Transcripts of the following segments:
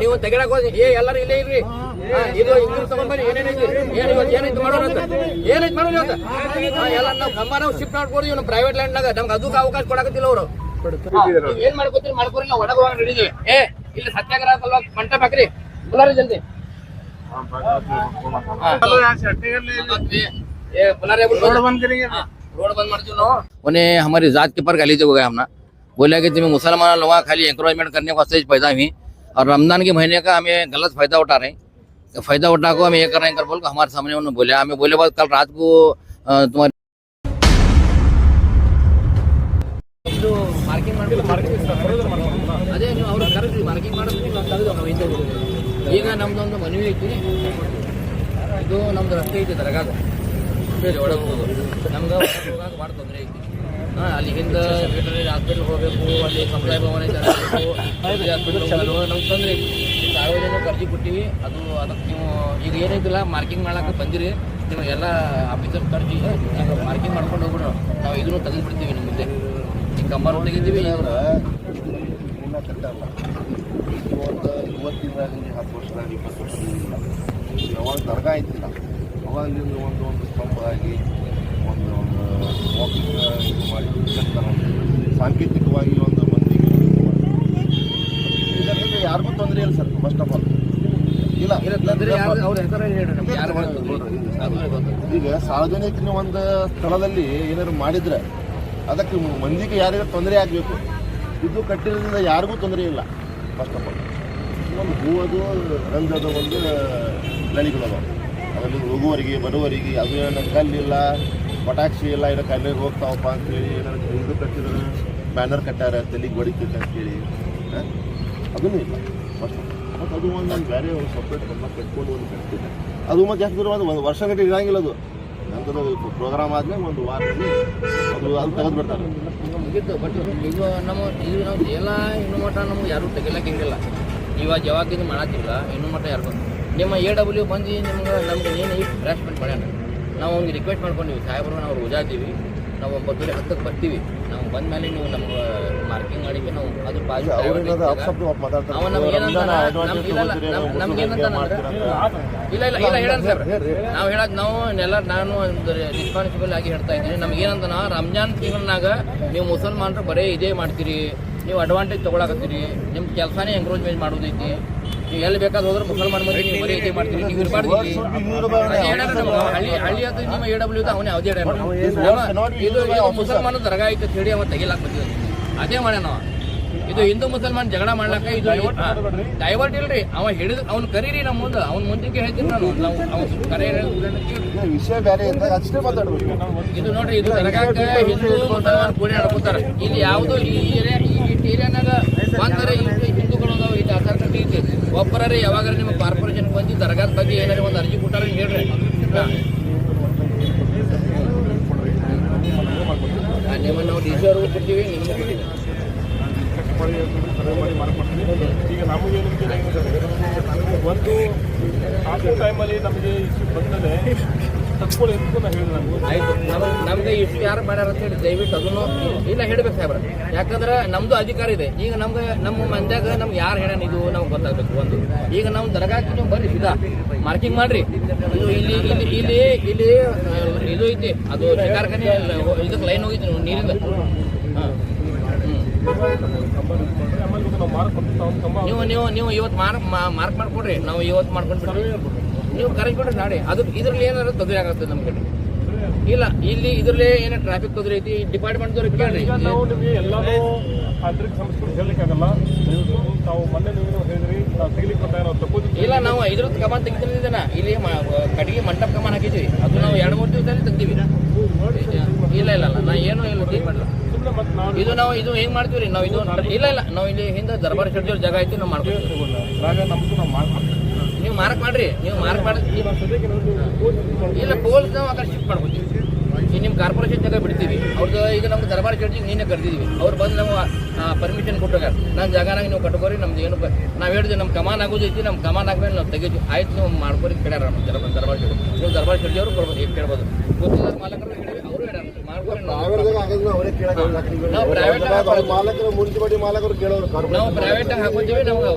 ನೀವು ತೆಗಿಳಕ್ ಹೋಗಿ ಎಲ್ಲರೂ ಇಲ್ಲೇ ಇರ್ರಿ. ಇದು ಹಿಂಗ್ ತಗೊಂಡ್ಬರಿ ಏನೇನೈತಿ ಏನೈತಿ ಮಾಡೋಣ ಅಂತ ಏನೈತಿ ಮಾಡೋಣ ಅಂತ ಎಲ್ಲ ನಾವು ಕಂಬ ನಾವು ಶಿಫ್ಟ್ ಮಾಡ್ಕೊಡ್ತೀವಿ ನಮ್ಮ ಪ್ರೈವೇಟ್ ಲ್ಯಾಂಡ್ನಾಗ. ನಮ್ಗೆ ಅದಕ್ಕೆ ಅವಕಾಶ ಕೊಡಕತ್ತಿಲ್ಲ ಅವರು. ಏನ್ ಮಾಡ್ಕೊತೀರಿ ಮಾಡ್ಕೊರಿ, ನಾವು ಒಳಗೆ ಹೋಗಿ ಹಿಡಿದೀವಿ. ಇಲ್ಲಿ ಸತ್ಯಾಗ್ರಹ ಸಲ ಮಂಟಪ ಹಾಕ್ರಿ ಬುಲಾರಿ ಜಲ್ದಿ. रोड बंद मारती हूँ। उन्हें हमारी जात के पर गाली हो गया हमने बोला कि तुम्हें मुसलमान लोग खाली एंकरेजमेंट करने को स्टेज पैदा हुई और रमजान के महीने का हमें गलत फायदा उठा रहे हैं। फायदा उठा को हमें ये कर रहे हैं कर बोल हमारे सामने उन्होंने बोला। हमें बोले बाद कल रात को तुम्हारी मार्किंग अದೇ ನೀವು ಅವ್ರು ಕರೆಕ್ಟ್ ಮಾರ್ಕಿಂಗ್ ಮಾಡೋದು. ಈಗ ನಮ್ದೊಂದು ಮನವಿ ಐತಿ. ಇದು ನಮ್ದು ರಸ್ತೆ ಐತಿ ದರ್ಗಾದ ಒಳಗೆ ಹೋಗೋದು. ನಮ್ಗೆ ಹೋಗಾಕ ಭಾಳ ತೊಂದರೆ ಐತಿ. ಅಲ್ಲಿ ಹಿಂದೆ ವೆಟರ್ನರಿ ಹಾಸ್ಪಿಟಲ್ ಹೋಗಬೇಕು, ಅಲ್ಲಿ ಸಮುದಾಯ ಭವನ ಹಾಸ್ಪಿಟಲ್ ನಮ್ಗೆ ತೊಂದರೆ ಐತಿ. ಸಾರ್ವಜನಿಕ ಅರ್ಜಿ ಕೊಟ್ಟಿವಿ. ಅದಕ್ಕೆ ನೀವು ಈಗ ಏನೈತಿಲ್ಲ ಮಾರ್ಕಿಂಗ್ ಮಾಡಕ್ಕೆ ಬಂದಿರಿ, ನೀವು ಎಲ್ಲ ಆಫೀಸರ್ ಕರ್ಜಿ ಮಾರ್ಕಿಂಗ್ ಮಾಡ್ಕೊಂಡು ಹೋಗ್ಬಿಡ್ರು. ನಾವು ಇದನ್ನು ತೆಗೆದು ಬಿಡ್ತೀವಿ. ನಿಮ್ಮ ಮುಂದೆ ಈ ಕಂಬಾರು ತೆಗಿತೀವಿ. ಇನ್ನೂ ಕಟ್ಟಲ್ಲ. ಇವತ್ತಿಂದ 10 ವರ್ಷದಾಗ 20 ವರ್ಷದಿಂದ ಯಾವಾಗ ದರ್ಗಾ ಐತಿಲ್ಲ ಅವಾಗಲಿಂದ ಒಂದು ಸ್ತಂಭ ಆಗಿ ಒಂದು ವಾಕಿಂಗ್ ಇದು ಮಾಡಿ ಸಾಂಕೇತಿಕವಾಗಿ ಒಂದು ಮಂದಿಗೆ ಇದರಿಂದ ಯಾರಿಗೂ ತೊಂದರೆ ಇಲ್ಲ ಸರ್. ಫಸ್ಟ್ ಆಫ್ ಆಲ್ ಇಲ್ಲ ಈಗ ಸಾರ್ವಜನಿಕ ಒಂದು ಸ್ಥಳದಲ್ಲಿ ಏನಾದ್ರು ಮಾಡಿದ್ರೆ ಅದಕ್ಕೆ ಮಂದಿಗೆ ಯಾರಿಗೂ ತೊಂದರೆ ಆಗಬೇಕು. ಇದು ಕಟ್ಟಿರೋದ್ರಿಂದ ಯಾರಿಗೂ ತೊಂದರೆ ಇಲ್ಲ. ಫಸ್ಟ್ ಆಫ್ ಆಲ್ ಒಂದು ಹೂವದು ರಂಗದ ಒಂದು ನಳಿಗಳವ ಅದರಲ್ಲಿ ಹೋಗುವವರಿಗೆ ಬರುವವರಿಗೆ ಅದು ಏನೋ ಕಲ್ಲಿಲ್ಲ ಪಟಾಕ್ಷಿ ಇಲ್ಲ, ಏನೋ ಕಲ್ಲಿಗೆ ಹೋಗ್ತಾವಪ್ಪ ಅಂತೇಳಿ ಏನಾದ್ರು ಇದು ಕಟ್ಟಿದ್ರೆ ಬ್ಯಾನರ್ ಕಟ್ಟಾರ ತಲೆಗೆ ಹೊಡಿತೈತೆ ಅಂತೇಳಿ ಅದೂ ಇಲ್ಲ. ಫಸ್ಟ್ ಮತ್ತು ಅದು ಒಂದು ಬೇರೆ ಒಂದು ಸಪ್ರೇಟ್ ಕಟ್ಕೊಂಡು ಒಂದು ಕಟ್ತಿದ್ದೆ ಅದು ಮತ್ತು ಜಾಸ್ತಿ ದೂರ ಒಂದು ವರ್ಷ ಗಂಟೆ ಇರೋಂಗಿಲ್ಲ. ಅದು ನಂತರ ಪ್ರೋಗ್ರಾಮ್ ಆದ್ಮೇಲೆ ಒಂದು ವಾರದಲ್ಲಿ ಅದು ತೆಗೆದು ಬಿಡ್ತಾರೆ. ಮುಗಿತು. ಬಟ್ ಈಗ ನಾವು ಎಲ್ಲ ಇನ್ನೂ ಮಟ್ಟ ನಮ್ಗೆ ಯಾರೂ ತೆಗಿಲಕ್ಕೆ ಹಿಂಗಿಲ್ಲ. ಇವಾಗ ಯಾವಾಗ ಮಾಡತ್ತಿಲ್ಲ ಇನ್ನೂ ಮಟ್ಟ ಯಾರು ನಿಮ್ಮ AW ಬಂದು ನಮ್ಗೆ ಏನು ಹ್ಯಾರಾಸ್ಮೆಂಟ್ ಮಾಡ್ಯಾನ. ನಾವು ಅವ್ನಿಗೆ ರಿಕ್ವೆಸ್ಟ್ ಮಾಡ್ಕೊಂಡಿವಿ, ಸಾಹೇಬರು ನಾವು ರೋಜಾ ಇದ್ದೀವಿ, ನಾವು 9:10 ಬರ್ತೀವಿ, ನಾವು ಬಂದ ಮೇಲೆ ನೀವು ನಮ್ಗೆ ಮಾರ್ಕಿಂಗ್ ಮಾಡಿಕ್ಕೆ ನಾವು ಅದ್ರ ಬಾಜು ಇಲ್ಲ ಹೇಳೋಣ ಸರ್. ನಾವು ಹೇಳೋದು ನಾನು ಒಂದು ರೆಸ್ಪಾನ್ಸಿಬಲ್ ಆಗಿ ಹೇಳ್ತಾ ಇದ್ದೀನಿ. ನಮ್ಗೆ ಏನಂತ ರಂಜಾನ್ ತಿಂಗಳಾಗ ನೀವು ಮುಸಲ್ಮಾನರು ಬರೀ ಇದೇ ಮಾಡ್ತೀರಿ, ನೀವು ಅಡ್ವಾಂಟೇಜ್ ತೊಗೊಳಕತ್ತೀರಿ, ನಿಮ್ಮ ಕೆಲಸನೇ ಎಂಕ್ರೋಚ್ಮೆಂಟ್ ಮಾಡೋದೈತಿ. ನೀವು ಎಲ್ಲಿ ಬೇಕಾದ್ರೆ ಹೋದ್ರೆ ಮುಸಲ್ಮಾನ್ ಮಂದಿ ನೀವು ಬರೀ ಇದೇ ಮಾಡ್ತೀರಿ, ನೀವು ಇರಬಾರ್ದು. ಹಳ್ಳಿ ಅದು ನಿಮ್ಮ AW ಅವನೇ ಅವಧಿ ಇದು ಮುಸಲ್ಮಾನ ದರ್ಗಾ ಐತೆ ಅಂತ ಹೇಳಿ ಅವ ತೆಗಿಲಾಕ್ ಬಂದಿದ್ದ ಅದೇ ಮಾಡ್ಯಾನ. ಇದು ಹಿಂದೂ ಮುಸಲ್ಮಾನ್ ಜಗಳ ಮಾಡ್ಲಾಕ ಇದು ಡೈವರ್ಟ್ ಇಲ್ರಿ. ಅವ ಹಿಡಿದು ಅವ್ನು ಕರೀರಿ ನಮ್ಮ ಮುಂದೆ, ಅವ್ನ ಮುಂದಕ್ಕೆ ಹೇಳ್ತೀನಿ ನಾನು. ಕರೆ ವಿಷಯ ಬೇರೆ ಅಷ್ಟೇ ಮಾತಾಡ್ಬೇಕು. ಇದು ನೋಡ್ರಿ, ಇದು ದರ್ಗಾಕ ಹಿಂದೂ ಮುಸಲ್ಮಾನ್ ಕೂಡಿ ನಡ್ಕೋತಾರ. ಇಲ್ಲಿ ಯಾವುದು ಈ ಏರಿಯಾನಾಗ ಬಂದರೆ ಹಿಂದೂಗಳು ಅದಾವ, ಇಲ್ಲಿ ಆಧಾರ್ ಕಾರ್ಡ್ ಐತಿ. ಒಬ್ಬರೇ ಯಾವಾಗ ನಿಮ್ಮ ಕಾರ್ಪೊರೇಷನ್ ಬಂದು ದರ್ಗಾದ ಬಗ್ಗೆ ಏನಾರ ಒಂದು ಅರ್ಜಿ ಕೊಟ್ಟಾರ ಹೇಳ್ರಿ. ನಿಮ್ಮನ್ನು ನಾವು DC ಅವ್ರಿಗೆ ಕೊಡ್ತೀವಿ, ನಿಮ್ಗೆ ಕೊಡ್ತೀವಿ. ಈಗ ನಮಗೇನು ಒಂದು ಆ ಟೈಮಲ್ಲಿ ನಮಗೆ ಇಶ್ಯೂ ಬಂದರೆ ತಕ್ಕೊಳ್ಳಿ ಅಂತ ನಾನು ಹೇಳಿದೆ. ಆಯ್ತು, ನಮ್ಗೆ ಇಷ್ಟು ಯಾರು ಮಾಡ್ಯಾರ ಅಂತ ಹೇಳಿ ದಯವಿಟ್ಟು ಅದನ್ನು ಇಲ್ಲ ಹೇಳ್ಬೇಕು ಸಾಹೇಬ್ರ. ಯಾಕಂದ್ರೆ ನಮ್ದು ಅಧಿಕಾರ ಇದೆ. ಈಗ ನಮ್ಮ ಮಂದ್ಯಾಗ ನಮ್ಗೆ ಯಾರು ಹೇಳೋಣ ಇದು ನಮ್ಗೆ ಗೊತ್ತಾಗಬೇಕು. ಒಂದು ಈಗ ನಾವು ದರ್ಗಾಕ್ಕೆ ನೀವು ಬರ್ರಿ ಸೀದಾ ಮಾರ್ಕಿಂಗ್ ಮಾಡ್ರಿ. ಇದು ಇಲ್ಲಿ ಇದು ಐತಿ, ಅದು ಕಾರ್ಖಾನೆ ಇದಕ್ಕೆ ಲೈನ್ ಹೋಗಿತ್ತು ನೀರಿಂದ. ನೀವು ಇವತ್ತು ಮಾರ್ಕ್ ಮಾಡ್ಕೊಡ್ರಿ, ನಾವು ಇವತ್ತು ಮಾಡ್ಕೊಂಡ್ಬಿಟ್ರಿ, ನೀವು ಕರೆಕ್ಟ್ ಕೊಡ್ರಿ ನಾಳೆ. ಅದು ಇದ್ರಲ್ಲಿ ಏನಾದ್ರು ತೊಂದರೆ ಆಗುತ್ತೆ ನಮ್ಮ ಕಡೆ. ಇಲ್ಲ ಇಲ್ಲಿ ಇದ್ರಲ್ಲೇ ಏನೋ ಟ್ರಾಫಿಕ್ ತೊಂದರೆ ಐತಿ, ಡಿಪಾರ್ಟ್ಮೆಂಟ್ದವ್ರಿಗೆ ಕೇಳ್ರಿ. ನಾವು ನಿಮಗೆ ಎಲ್ಲರೂ ಆಂತರಿಕ ಸಮಸ್ಯೆ ಹೇಳಲಿಕ್ಕಾಗಲ್ಲ. ತಾವು ಮೊನ್ನೆ ನೀವು ಹೇಳಿದ್ರಿ ನಾವು ತೆಗಿಲಿಕ್ಕೆ ನಾವು ತಗೋದಿಲ್ಲ. ಇಲ್ಲ, ನಾವು ಇದ್ರದ್ದು ಕಮಾನ್ ತೆಗಿತಿದ್ದೇನ. ಇಲ್ಲಿ ಕಡೆಗೆ ಮಂಟಪ ಕಮಾನ್ ಹಾಕಿದ್ವಿ, ಅದು ನಾವು 2-3 ದಿವಸದಲ್ಲಿ ತೆಗ್ದೀವಿ. ಇಲ್ಲ ನಾ ಏನೂ ಇಲ್ಲ ಟೀಕ್ ಮಾಡಲ್ಲ. ಇದು ನಾವು ಇದು ಹೆಂಗ್ ಮಾಡ್ತೀವಿ ರೀ ನಾವು. ಇದು ಇಲ್ಲ ನಾವು ಇಲ್ಲಿ ಹಿಂದೆ ದರ್ಬಾರ್ ಶೆಡ್ಯೂಲ್ ಜಾಗ ಐತಿ, ನಾವು ಮಾಡ್ತೀವಿ. ನೀವು ಮಾರ್ಕ್ ಮಾಡ್ರಿ, ನೀವು ಮಾರ್ಕ್ ಮಾಡಿ. ಇಲ್ಲ ಪೋಲ್ಸ್ ನಾವು ಆ ಕಡೆ ಶಿಫ್ಟ್ ಮಾಡ್ಕೊತೀವಿ. ಈಗ ನಿಮ್ಮ ಕಾರ್ಪೊರೇಷನ್ ಜಾಗ ಬಿಡ್ತೀವಿ. ಅವ್ರದ್ದು ಈಗ ನಮ್ಗೆ ದರ್ಬಾರ್ ಶೆಡ್ಜಿಗೆ ನೀನೇ ಕರ್ದಿದ್ದೀವಿ. ಅವ್ರು ಬಂದು ನಾವು ಪರ್ಮಿಷನ್ ಕೊಟ್ಟಾಗ ನನ್ನ ಜಾಗನಾಗ ನೀವು ಕಟ್ಕೋರಿ, ನಮ್ದು ಏನು ನಾವು ಹೇಳಿದ್ವಿ ನಮ್ಮ ಕಮಾನ್ ಆಗೋದೈತಿ, ನಮ್ಮ ಕಮಾನ್ ಆದ್ಮೇಲೆ ನಾವು ತೆಗಿದ್ವಿ. ಆಯ್ತು ನೀವು ಮಾಡ್ಕೋರಿ ಕೇಳ್ಯಾರ ನಮ್ಮ ದರ್ಬಾರ್ ಶೆಡ್. ನೀವು ದರ್ಬಾರ್ ಶೆಡ್ಜಿ ಅವರು ಕೇಳ್ಬೋದು. ಗೊತ್ತಿಲ್ಲ ಮಾಲಕರು ಹೇಳಿವಿ, ಅವರು ಹೇಳ್ಯಾರ ಮಾಲಕರು ಮುನ್ಸಿಪಾಲಿಟಿ ಮಾಲಕರು ಕೇಳೋರು ನಾವು ಪ್ರೈವೇಟ್ ಹಾಕೋತೀವಿ. ನಮ್ಗೆ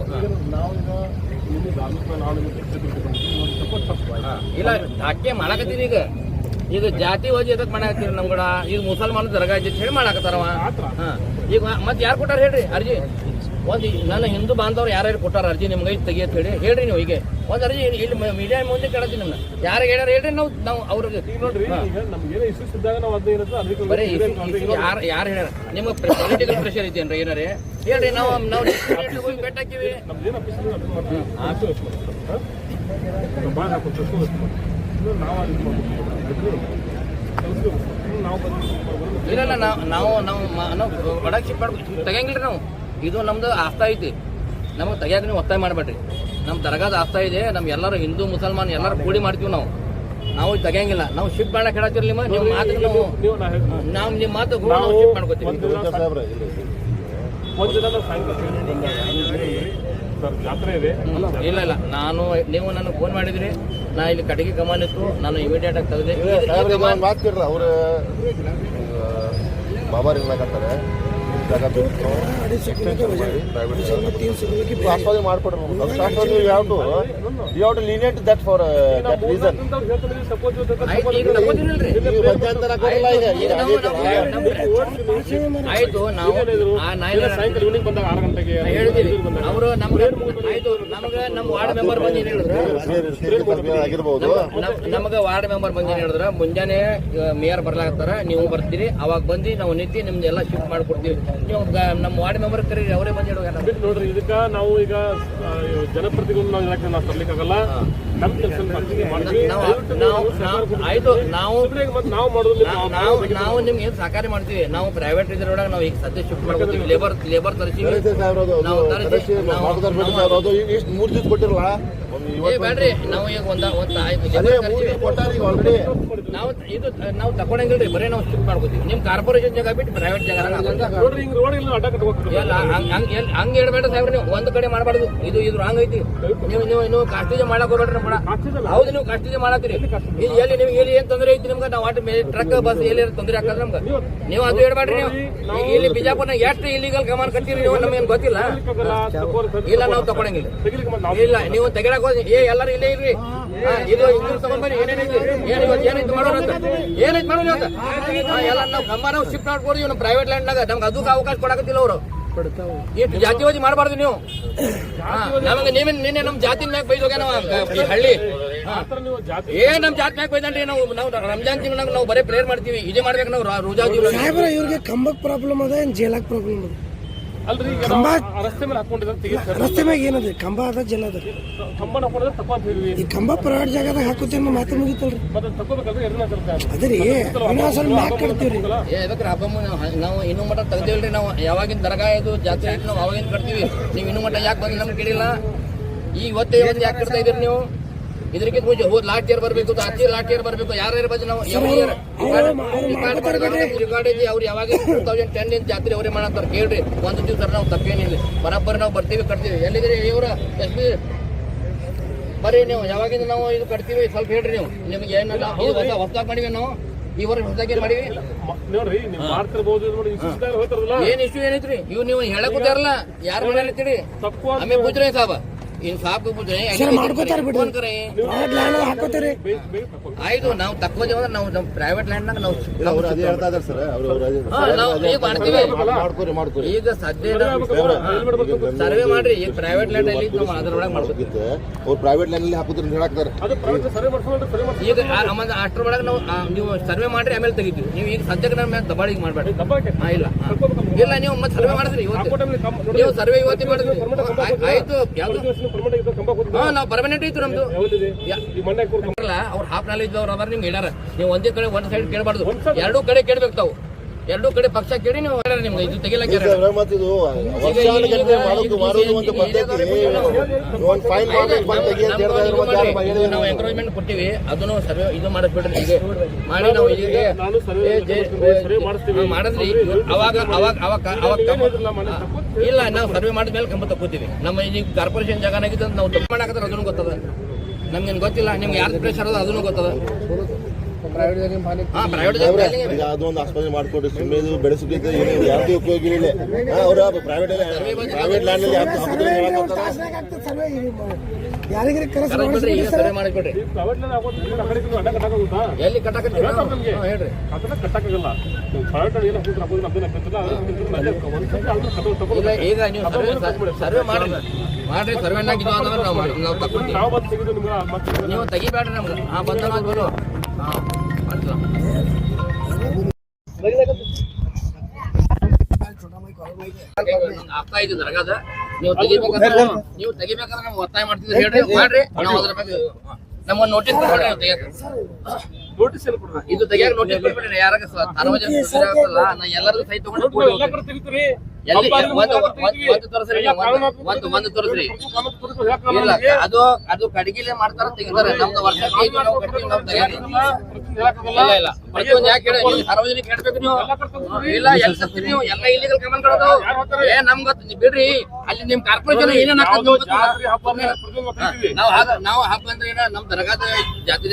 ನಾನು ಇಲ್ಲ ಧಾಕೆ ಮಾಡಾಕತ್ತೀರಿ ಈಗ ಜಾತಿ ವಜಿ ಎದಕ್ ಮಾಡಾಕತ್ತೀರಿ ನಮ್ ಕೂಡ ಈಗ ಮುಸಲ್ಮಾನ ದರ್ಗಾ ಐತಿ ಹೇಳಿ ಮಾಡಾಕತ್ತಾರವ ಈಗ ಮತ್ತೆ ಯಾರು ಕೊಟ್ಟಾರ ಹೇಳ್ರಿ ಅರ್ಜಿ ಒಂದು ನನ್ನ ಹಿಂದೂ ಬಾಂಧವ್ರು ಯಾರ್ಯಾರು ಕೊಟ್ಟಾರ ಅರ್ಜಿ ನಿಮ್ಗೆ ಐತಿ ತೆಗಿ ಅಂತ ಹೇಳಿ ಹೇಳ್ರಿ ನೀವು ಈಗ ಒಂದು ಅರ್ಜಿ ಇಲ್ಲಿ ಮೀಡಿಯಾ ಮುಂದೆ ಕೇಳತ್ತೀನಿ ನಿಮ್ನ ಯಾರು ಹೇಳ್ಯಾರ ಹೇಳ್ರಿ ನಾವು ಅವ್ರಿಗೆ ನೋಡ್ರಿ ಈಗ ನಮ್ಗೆ ಏನೋ ಇಶ್ಯೂಸ್ ಇದ್ದಾಗ ನಾವು ಅದೇ ಇರುತ್ತೆ ಅದಕ್ಕೆ ಬರೀ ಯಾರು ಹೇಳ್ಯಾರ ನಿಮ್ಗೆ ಪೊಲಿಟಿಕಲ್ ಪ್ರೆಷರ್ ಐತೇನ್ರಿ ಏನಾರೇ ಹೇಳ್ರಿ ನಾವು ಬೆಟ್ಟ ಹಾಕಿವಿ ನಮ್ದು ಏನು ಅಫೀಸ್ ಅದನ್ನ ಮಾಡ್ತೀವಿ ಭಾಳ ಹಾಕೋದು ನಾವು ನಾವು ಇಲ್ಲ ನಾವು ಒಡಕ್ಕೆ ಶಿಪ್ ಮಾಡ್ಕೊ ತೆಗಿಯಂಗಿಲ್ರಿ ನಾವು ಇದು ನಮ್ದು ಆಸ್ತಾ ಐತಿ ನಮಗೆ ತೆಗಿಯಾಕ ನೀವು ಒತ್ತಾಯ ಮಾಡಬೇಡ್ರಿ ನಮ್ಮ ದರ್ಗಾದ ಆಸ್ತಾ ಇದೆ ನಮ್ ಎಲ್ಲರೂ ಹಿಂದೂ ಮುಸಲ್ಮಾನ್ ಎಲ್ಲರೂ ಕೂಡಿ ಮಾಡ್ತೀವಿ ನಾವು ತೆಗಿಯಂಗಿಲ್ಲ ನಾವು ಶಿಪ್ ಮಾಡಕ್ಕೆ ಹೇಳತ್ತಿರ್ಲಿ ನಿಮ್ಮ ಮಾತು ನಾವು ನಿಮ್ಮ ಮಾತು ಶಿಪ್ ಮಾಡ್ಕೋತೀವಿ ಒಂದು ದಿನ ಸಾಯಂಕಾಲ ಜಾತ್ರೆ ಇದೆ ಇಲ್ಲ ನೀವು ನನಗೆ ಫೋನ್ ಮಾಡಿದ್ರಿ ನಾ ಇಲ್ಲಿ ಕಡೆಗೆ ಕಮಾನ್ ಇತ್ತು ನಾನು ಇಮಿಡಿಯೇಟ್ ಆಗಿ ತೆಗೆದೆ ಮಾತು ಕೇಳ್ರ ಅವ್ರು ಬಾಬಾ ಇರ್ಲಾಕತ್ತಾರೆ ಜಾಗ ಬೇಕು ಆಸ್ವಾದ ಮಾಡ್ಕೊಡ್ರಿ you too lenient that for that reason ಆಯ್ತು ನಾವು ಸಾಯಂಕಾಲ ಈವ್ನಿಂಗ್ ಬಂದಾಗ 6 ಗಂಟೆಗೆ ಹೇಳಿದೀವಿ ಅವರು ನಮ್ಗೆ ಆಯ್ತು ನಮ್ಗೆ ನಮ್ಮ ವಾರ್ಡ್ ಮೆಂಬರ್ ಬಂದು ಏನ್ ಹೇಳಿದ್ರು ಆಗಿರ್ಬೋದು ನಮಗ ವಾರ್ಡ್ ಮೆಂಬರ್ ಬಂದು ಏನ್ ಹೇಳಿದ್ರ ಮುಂಜಾನೆ ಮೇಯರ್ ಬರ್ಲಾಕತ್ತಾರ ನೀವು ಬರ್ತೀರಿ ಅವಾಗ ಬಂದು ನಾವು ನಿಂತು ನಿಮ್ದು ಎಲ್ಲ ಶಿಫ್ಟ್ ಮಾಡ್ಕೊಡ್ತೀವಿ ನೀವು ನಮ್ಮ ವಾರ್ಡ್ ಮೆಂಬರ್ ಕರೀರಿ ಅವರೇ ಬಂದು ಹೇಳುವ ನೋಡ್ರಿ ಇದಕ್ಕ ನಾವು ಈಗ ಜನಪ್ರತಿನಿಧಿಗಳು ನಾವು ಇಲಾಖೆ ನಾವು ತರ್ಲಿಕ್ಕಾಗಲ್ಲ ನಮ್ಮ ಕೆಲಸ ಆಯ್ತು ನಾವು ಮಾಡೋದು ನಾವು ನಿಮ್ಗೆ ಏನ್ ಸಹಕಾರ ಮಾಡ್ತೀವಿ ನಾವು ಪ್ರೈವೇಟ್ ಇದ್ರೊಳಗೆ ನಾವು ಈಗ ಸದ್ಯ ಶಿಫ್ಟ್ ಮಾಡ್ಕೊತೀವಿ ಲೇಬರ್ ತರಿಸಿ ಇಷ್ಟು 3 ದಿವಸ ಕೊಟ್ಟಿರಲ್ಲ ಬೇಡ್ರಿ ನಾವು ಈಗ ನಾವು ತಕೊಂಡಂಗಿಲ್ರಿ ಬರೀ ನಾವು ಶಿಫ್ಟ್ ಮಾಡ್ಕೋತೀವಿ ನಿಮ್ ಕಾರ್ಪೊರೇಷನ್ ಜಾಗ ಬಿಟ್ಟು ಪ್ರೈವೇಟ್ ಜಾಗ ಹಂಗ ಹೇಳ್ಬೇಡ್ರಿ ಸಾಹೇಬ್ರ ನೀವು ಒಂದ್ ಕಡೆ ಮಾಡಬಾರ್ದು ಇದು ರಾಂಗ್ ಐತಿ ನೀವು ಕಾಸ್ಟೇಜ್ ಮಾಡಕ್ ಹೋಗ್ಬೇಡ್ರಿ ನಮ್ ಹೌದು ನೀವು ಕಾಸ್ಟೇಜ್ ಮಾಡತ್ತೀರಿ ಎಲ್ಲಿ ನಿಮ್ಗೆ ಎಲ್ಲಿ ಏನ್ ತೊಂದರೆ ಐತಿ ನಿಮ್ಗೆ ನಾವು ಟ್ರಕ್ ಬಸ್ ಎಲ್ಲಿ ತೊಂದರೆ ಹಾಕಲ್ಲ ನಮ್ಗೆ ನೀವು ಅದು ಹೇಳ್ಬೇಡ್ರಿ ನೀವು ಇಲ್ಲಿ ಬಿಜಾಪುರ್ನಾಗ ಎಷ್ಟು ಇಲ್ಲಿಗಲ್ ಕಮಾನ್ ಕಟ್ತೀರಿ ನೀವು ನಮ್ಗೇನ್ ಗೊತ್ತಿಲ್ಲ ಇಲ್ಲ ನಾವು ತಕೊಂಡಂಗಿಲ್ಲ ಇಲ್ಲ ನೀವು ತೆಗಿಡಕ್ ಎಲ್ಲರೂ ಇಲ್ಲೇ ಇರ್ರಿ ಇದು ಹಿಂದೂ ತಗೊಂಡ್ಬರಿ ಏನೇನೈತಿ ಏನೈತಿ ಮಾಡೋಣ ಅಂತ ಏನೈತಿ ಮಾಡೋಣ ಅಂತ ಎಲ್ಲ ನಾವು ಕಂಬ ನಾವು ಶಿಫ್ಟ್ ಮಾಡ್ಕೊಡ್ತೀವಿ ನಮ್ಮ ಪ್ರೈವೇಟ್ ಲ್ಯಾಂಡ್ನಾಗ ನಮ್ಗೆ ಅದಕ್ಕೆ ಅವಕಾಶ ಕೊಡಕತ್ತಿಲ್ಲ ಅವರು ಎಷ್ಟು ಜಾತಿವಾದಿ ಮಾಡಬಾರ್ದು ನೀವು ನಮಗೆ ನಿನ್ನೆ ನಮ್ಮ ಜಾತಿ ಮ್ಯಾಗ ಬೈದೋಗ್ಯ ನಾವು ಈ ಹಳ್ಳಿ ನಮ್ ಜಾತಿ ಮ್ಯಾಗ ಬೈದನ್ರಿ ನಾವು ರಂಜಾನ್ ತಿಂಗಳಾಗ ನಾವು ಬರೀ ಪ್ರೇಯರ್ ಮಾಡ್ತೀವಿ ಇದೇ ಮಾಡ್ಬೇಕು ನಾವು ರೋಜಾ ಇವ್ರಿಗೆ ಕಂಬಕ್ ಪ್ರಾಬ್ಲಮ್ ಅದ ಏನ್ ಜೇಲಾಕ್ ಪ್ರಾಬ್ಲಮ್ ಅದ ಅಲ್ರಿ ರಸ್ತೆ ಮೇಲೆ ಹಾಕೊಂಡಿದ್ರೆ ರಸ್ತೆ ಮ್ಯಾಗ ಏನದ ಕಂಬ ಅದ ಜಲ ಅದ ಕಂಬ ಹಾಕೊಂಡ್ರೆ ತಪ್ಪ ಅಂತ ಹೇಳಿದ್ವಿ ಈ ಕಂಬ ಪ್ರೈವೇಟ್ ಜಾಗದಾಗ ಹಾಕುತ್ತೇನೆ ಮಾತು ಮುಗಿತಲ್ರಿ ಮತ್ತೆ ತಗೋಬೇಕಾದ್ರೆ ಎರಡನೇ ಸರ್ಕಾರ ಅದ್ರಿ ಸ್ವಲ್ಪ ಮ್ಯಾಕ್ ಕಟ್ತೀವ್ರಿ ಯಾಕಂದ್ರೆ ಹಬ್ಬ ನಾವು ಇನ್ನೂ ಮಟ್ಟ ತೆಗ್ದೇವ್ರಿ ನಾವು ಯಾವಾಗಿನ ದರ್ಗಾ ಇದು ಜಾತ್ರೆ ಐತಿ ನಾವು ಅವಾಗಿನ ಕಟ್ತೀವಿ ನೀವು ಇನ್ನೂ ಮಟ್ಟ ಯಾಕೆ ಬಂದು ನಮ್ಗೆ ಕೇಳಿಲ್ಲ ಇವತ್ತೇ ಯಾಕೆ ಕಟ್ತಾ ಇದೀರಿ ನೀವು ಇದಕ್ಕೆ ಮುಂಚೆ ಲಾಸ್ಟ್ ಇಯರ್ ಬರ್ಬೇಕು ಲಾಸ್ಟ್ ಇಯರ್ ಬರ್ಬೇಕು ಯಾರ್ಯಾರು ಬಂದು ನಾವು ರಿಕಾರ್ಡ್ ಅವ್ರು ಯಾವಾಗ 2010 ಜಾತ್ರೆ ಅವರೇ ಮಾಡತ್ತಾರ ಕೇಳ್ರಿ ಒಂದು ದಿವಸ ನಾವು ತಪ್ಪೇನಿಲ್ಲ ಬರಬ್ಬರಿ ನಾವು ಬರ್ತೀವಿ ಕಟ್ತೀವಿ ಎಲ್ಲಿದ್ರಿ ಇವ್ರ ಎಸ್ ಪಿ ಬರ್ರಿ ನೀವು ಯಾವಾಗಿಂದ ನಾವು ಇದು ಕಟ್ತೀವಿ ಸ್ವಲ್ಪ ಹೇಳ್ರಿ ನೀವು ನಿಮ್ಗೆ ಏನಲ್ಲ ಹೊಸದಾಗಿ ಮಾಡಿವಿ ನಾವು ಈ ವರ್ಷ ಹೊಸದಾಗಿ ಮಾಡಿವಿ ನೋಡ್ರಿ ನೀವು ಮಾಡ್ತಿರ್ಬೋದು ಏನ್ ಇಶ್ಯೂ ಏನೈತ್ರಿ ಇವ್ ನೀವು ಹೇಳಕ್ ಕೂತಾರಲ್ಲ ಯಾರು ಹೇಳ್ತೀರಿ ಆಮೇಲೆ ಕೂತ್ರಿ ಸಾಬ ಇನ್ಸಾಫ್ ಮಾಡ್ಕೋತಾರ ಬಿಡ್ರಿ ಹಾಕೋತಾರಿ ಆಯ್ತು ನಾವು ತಕ್ಕೋದೇವ ನಾವು ನಮ್ಮ ಪ್ರೈವೇಟ್ ಲ್ಯಾಂಡ್ ನಾವು ಅದೇ ಹೇಳ್ತಾ ಇದಾರೆ ಸರ್ ಈಗ ಮಾಡ್ತೀವಿ ಈಗ ಸದ್ಯ ಸರ್ವೆ ಮಾಡ್ರಿ ಈಗ ಪ್ರೈವೇಟ್ ಲ್ಯಾಂಡ್ ಅಲ್ಲಿ ನಾವು ಅದ್ರೊಳಗೆ ಮಾಡ್ಬೇಕಿತ್ತು ಅವ್ರು ಪ್ರೈವೇಟ್ ಲ್ಯಾಂಡ್ ಅಲ್ಲಿ ಹಾಕುದ್ರ ಹೇಳಾಕ್ತಾರೆ ಈಗ ಅಷ್ಟ್ರೊಳಗೆ ನಾವು ನೀವು ಸರ್ವೆ ಮಾಡ್ರಿ ಆಮೇಲೆ ತೆಗಿತೀವಿ ನೀವು ಈಗ ಸದ್ಯಕ್ಕೆ ನಮ್ಮ ಮೇಲೆ ದಬ್ಬಾಳಿಗೆ ಮಾಡ್ಬೇಡ್ರಿ ಇಲ್ಲ ಇಲ್ಲ ನೀವು ಮತ್ತೆ ಸರ್ವೆ ಮಾಡಿದ್ರಿ ಇವತ್ತು ನೀವು ಸರ್ವೆ ಇವತ್ತೇ ಮಾಡಿದ್ರಿ ಆಯ್ತು ಯಾವ್ದು ನಾವು ಪರ್ಮನೆಂಟ್ ಇತ್ತು ನಮ್ದು ಅವ್ರು ಹಾಫ್ ನಾಲೆಜ್ ಅವ್ರು ಅದಾರ ನಿಮ್ಗೆ ಹೇಳ್ಯಾರ ನೀವು ಒಂದೇ ಕಡೆ ಒಂದ್ ಸೈಡ್ ಕೇಳಬಾರ್ದು ಎರಡೂ ಕಡೆ ಕೇಳ್ಬೇಕು ತಾವು ಎರಡೂ ಕಡೆ ಪಕ್ಷ ಕೇಳಿ ನೀವು ನಿಮ್ಗೆ ಇದು ತೆಗಿಲಕ್ಕೆ ನಾವು ಎಂಕರೇಜ್ಮೆಂಟ್ ಕೊಟ್ಟಿವಿ ಅದನ್ನು ಸರ್ವೆ ಇದು ಮಾಡಿಸ್ಬಿಡ್ರಿ ಈಗ ಮಾಡಿ ನಾವು ಈಗ ಮಾಡಿದ್ರಿ ಅವಾಗ ಅವಾಗ ಅವಾಗ ಅವಾಗ ಇಲ್ಲ ನಾವು ಸರ್ವೆ ಮಾಡಿದ್ಮೇಲೆ ಕಂಬ ತಕ್ಕೋತೀವಿ ನಮ್ಮ ಈಗ ಕಾರ್ಪೊರೇಷನ್ ಜಾಗನಾಗಿದ್ದು ನಾವು ತಪ್ಪು ಮಾಡಾಕತ್ತಾರ ಅದನ್ನು ಗೊತ್ತದ ನಮ್ಗೇನು ಗೊತ್ತಿಲ್ಲ ನಿಮ್ಗೆ ಯಾರ್ದು ಪ್ರೆಷರ್ ಅದ ಅದನ್ನು ಗೊತ್ತದ ಈಗ ಅದೊಂದು ಆಸ್ಪತ್ರೆ ಮಾಡ್ಕೊಡ್ರಿ, ಸುಮ್ಮನೆ ಇದು ಬೆಳೆಸೋದ್ರಿಂದ ಏನು ಯಾರಿಗೂ ಉಪಯೋಗ ಇಲ್ಲ. ಅವ್ರ ಪ್ರೈವೇಟ್ ಲ್ಯಾಂಡ್ ಅಲ್ಲಿ ಯಾರಿಗಾರ ಕರೆಸಿ ಸರ್ವೆ ಮಾಡಿಕೊಡ್ರಿ. ಎಲ್ಲಿ ಕಟ್ಟಾಕತ್ತೀವಿ ಹೇಳ್ರಿ. ಅದನ್ನ ಕಟ್ಟಕ್ಕಾಗಲ್ಲ. ನೀವು ಪ್ರೈವೇಟ್ ಏನು ಹಾಕಿದ್ರೆ ಅಬೋದು ನಮ್ದೇನು ಆಗ್ತದಲ್ಲ, ಇಲ್ಲ, ಈಗ ನೀವು ಸರ್ವೆ ಮಾಡ್ರಿ ಸರ್ವೆನಾಗಿದ್ದು ಅಂದ್ರೆ ನಾವು ತಗೊಂಡ್ತೀವಿ. ನಾವು ಬಂದು ತೆಗೆದು ನಿಮ್ಗೆ ಮತ್ತೆ ನೀವು ತೆಗಿಬೇಡ್ರಿ ನಮ್ಗೆ ಆ ಬಂಧನ ಬರೋ ಆಗ್ತಾ ಇದೆ ದರ್ಗಾದ. ನೀವು ತೆಗಿಬೇಕಂದ್ರೆ ನಮ್ಗೆ ಒತ್ತಾಯ ಮಾಡ್ತಿದ್ರಿ ಹೇಳ್ರಿ, ಮಾಡ್ರಿ. ನಾವು ಅದ್ರ ಬಗ್ಗೆ ನಮ್ಮನ್ನ ನೋಟಿಸ್ ಕೊಡ್ರಿ. ನೋಟಿಸ್ ಏನು ಕೊಡ್ಬೇಕು? ಇದು ತೆಗಿಯಾಕ ನೋಟಿಸ್ ಕೊಡ್ಬೇಡ್ರಿ. ಯಾರಾಗ ಸಾರ್ವಜನಿಕ ನಾ ಎಲ್ಲರಿಗೂ ಸೈ ತಗೊಂಡು ಎಲ್ಲ ಕಡೆ ತೆಗಿತೀರಿ. ಎಲ್ಲಿ ಒಂದು ತೋರಿಸ್ರಿ, ಒಂದು ತೋರಿಸ್ರಿ. ಇಲ್ಲ, ಅದು ಕಡಿಗಿಲೆ ಮಾಡ್ತಾರ, ತೆಗಿತಾರೆ. ನಮ್ದು ವರ್ಷಕ್ಕೆ ನಾವು ಕಟ್ತೀವಿ, ನಾವು ತೆಗಿಯಾರಿ. ಇಲ್ಲ ಇಲ್ಲ, ಪ್ರತಿಯೊಂದು ಯಾಕೆ ಹೇಳಿ ನೀವು ಸಾರ್ವಜನಿಕ ಹೇಳ್ಬೇಕು. ನೀವು ಇಲ್ಲ ಎಲ್ಲಿ ಸತ್ತೀರಿ ನೀವು ಎಲ್ಲ ಇಲ್ಲಿಗಲ್ ಕಮೆಂಟ್ ಕೊಡೋದು. ನಮ್ಗೆ ಗೊತ್ತು ಬಿಡ್ರಿ. ಅಲ್ಲಿ ನಿಮ್ ಕಾರ್ಪೊರೇಷನ್ ಏನೇನ್ ನಾವು ಹಬ್ಬ ಅಂದ್ರೆ ಏನ ನಮ್ ದರ್ಗಾದ ಜಾತ್ರೆ